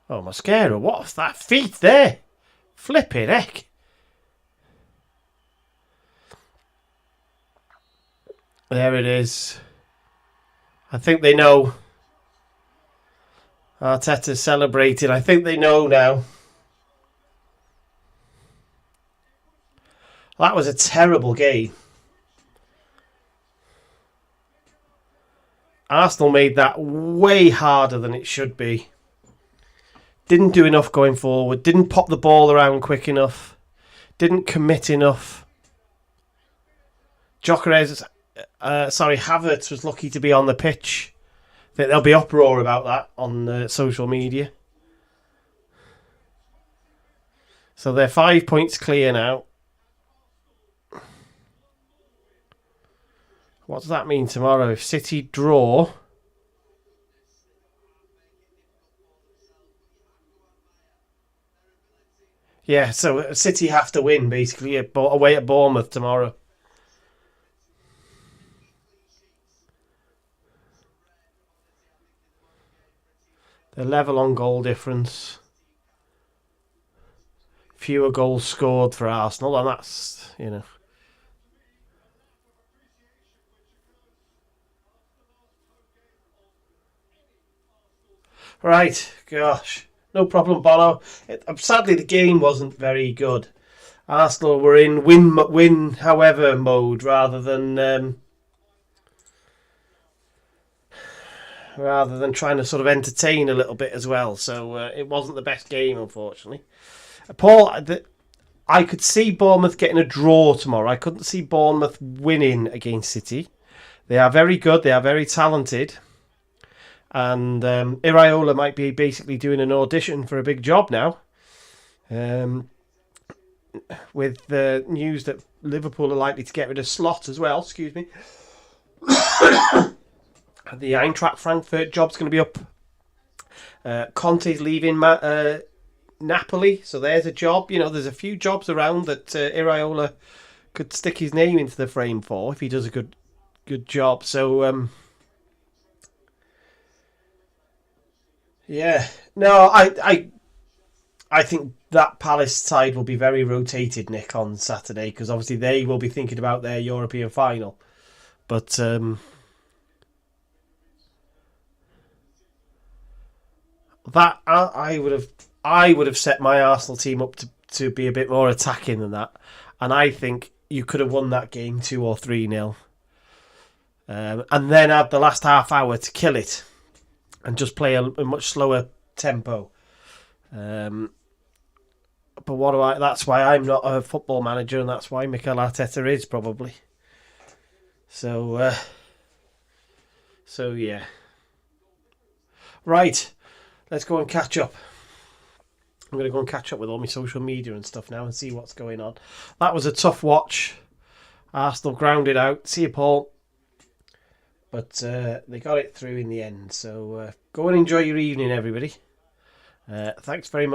A: Oh, Mosquera, what's that feet there? Flipping heck. There it is. I think they know. Arteta's celebrating. I think they know now. That was a terrible game. Arsenal made that way harder than it should be. Didn't do enough going forward. Didn't pop the ball around quick enough. Didn't commit enough. Havertz was lucky to be on the pitch. I think there'll be uproar about that on social media. So they're 5 points clear now. What does that mean tomorrow? If City draw... Yeah, so City have to win, basically, away at Bournemouth tomorrow. They're level on goal difference. Fewer goals scored for Arsenal, and that's, Right, gosh. No problem, Bono. Sadly, the game wasn't very good. Arsenal were in win however mode rather than trying to sort of entertain a little bit as well. So it wasn't the best game, unfortunately. Paul, I could see Bournemouth getting a draw tomorrow. I couldn't see Bournemouth winning against City. They are very good. They are very talented. And Iraola might be basically doing an audition for a big job now. With the news that Liverpool are likely to get rid of Slot as well. Excuse me. The Eintracht Frankfurt job's going to be up. Conte's leaving Napoli, so there's a job. There's a few jobs around that Iraola could stick his name into the frame for if he does a good job. So... Yeah, no, I think that Palace side will be very rotated, Nick, on Saturday, because obviously they will be thinking about their European final. But that I would have set my Arsenal team up to be a bit more attacking than that, and I think you could have won that game 2 or 3-0, and then add the last half hour to kill it. And just play a much slower tempo. But that's why I'm not a football manager, and that's why Mikel Arteta is, probably. So yeah. Right, let's go and catch up. I'm going to go and catch up with all my social media and stuff now and see what's going on. That was a tough watch. Arsenal grounded out. See you, Paul. But they got it through in the end. So go and enjoy your evening, everybody. Thanks very much.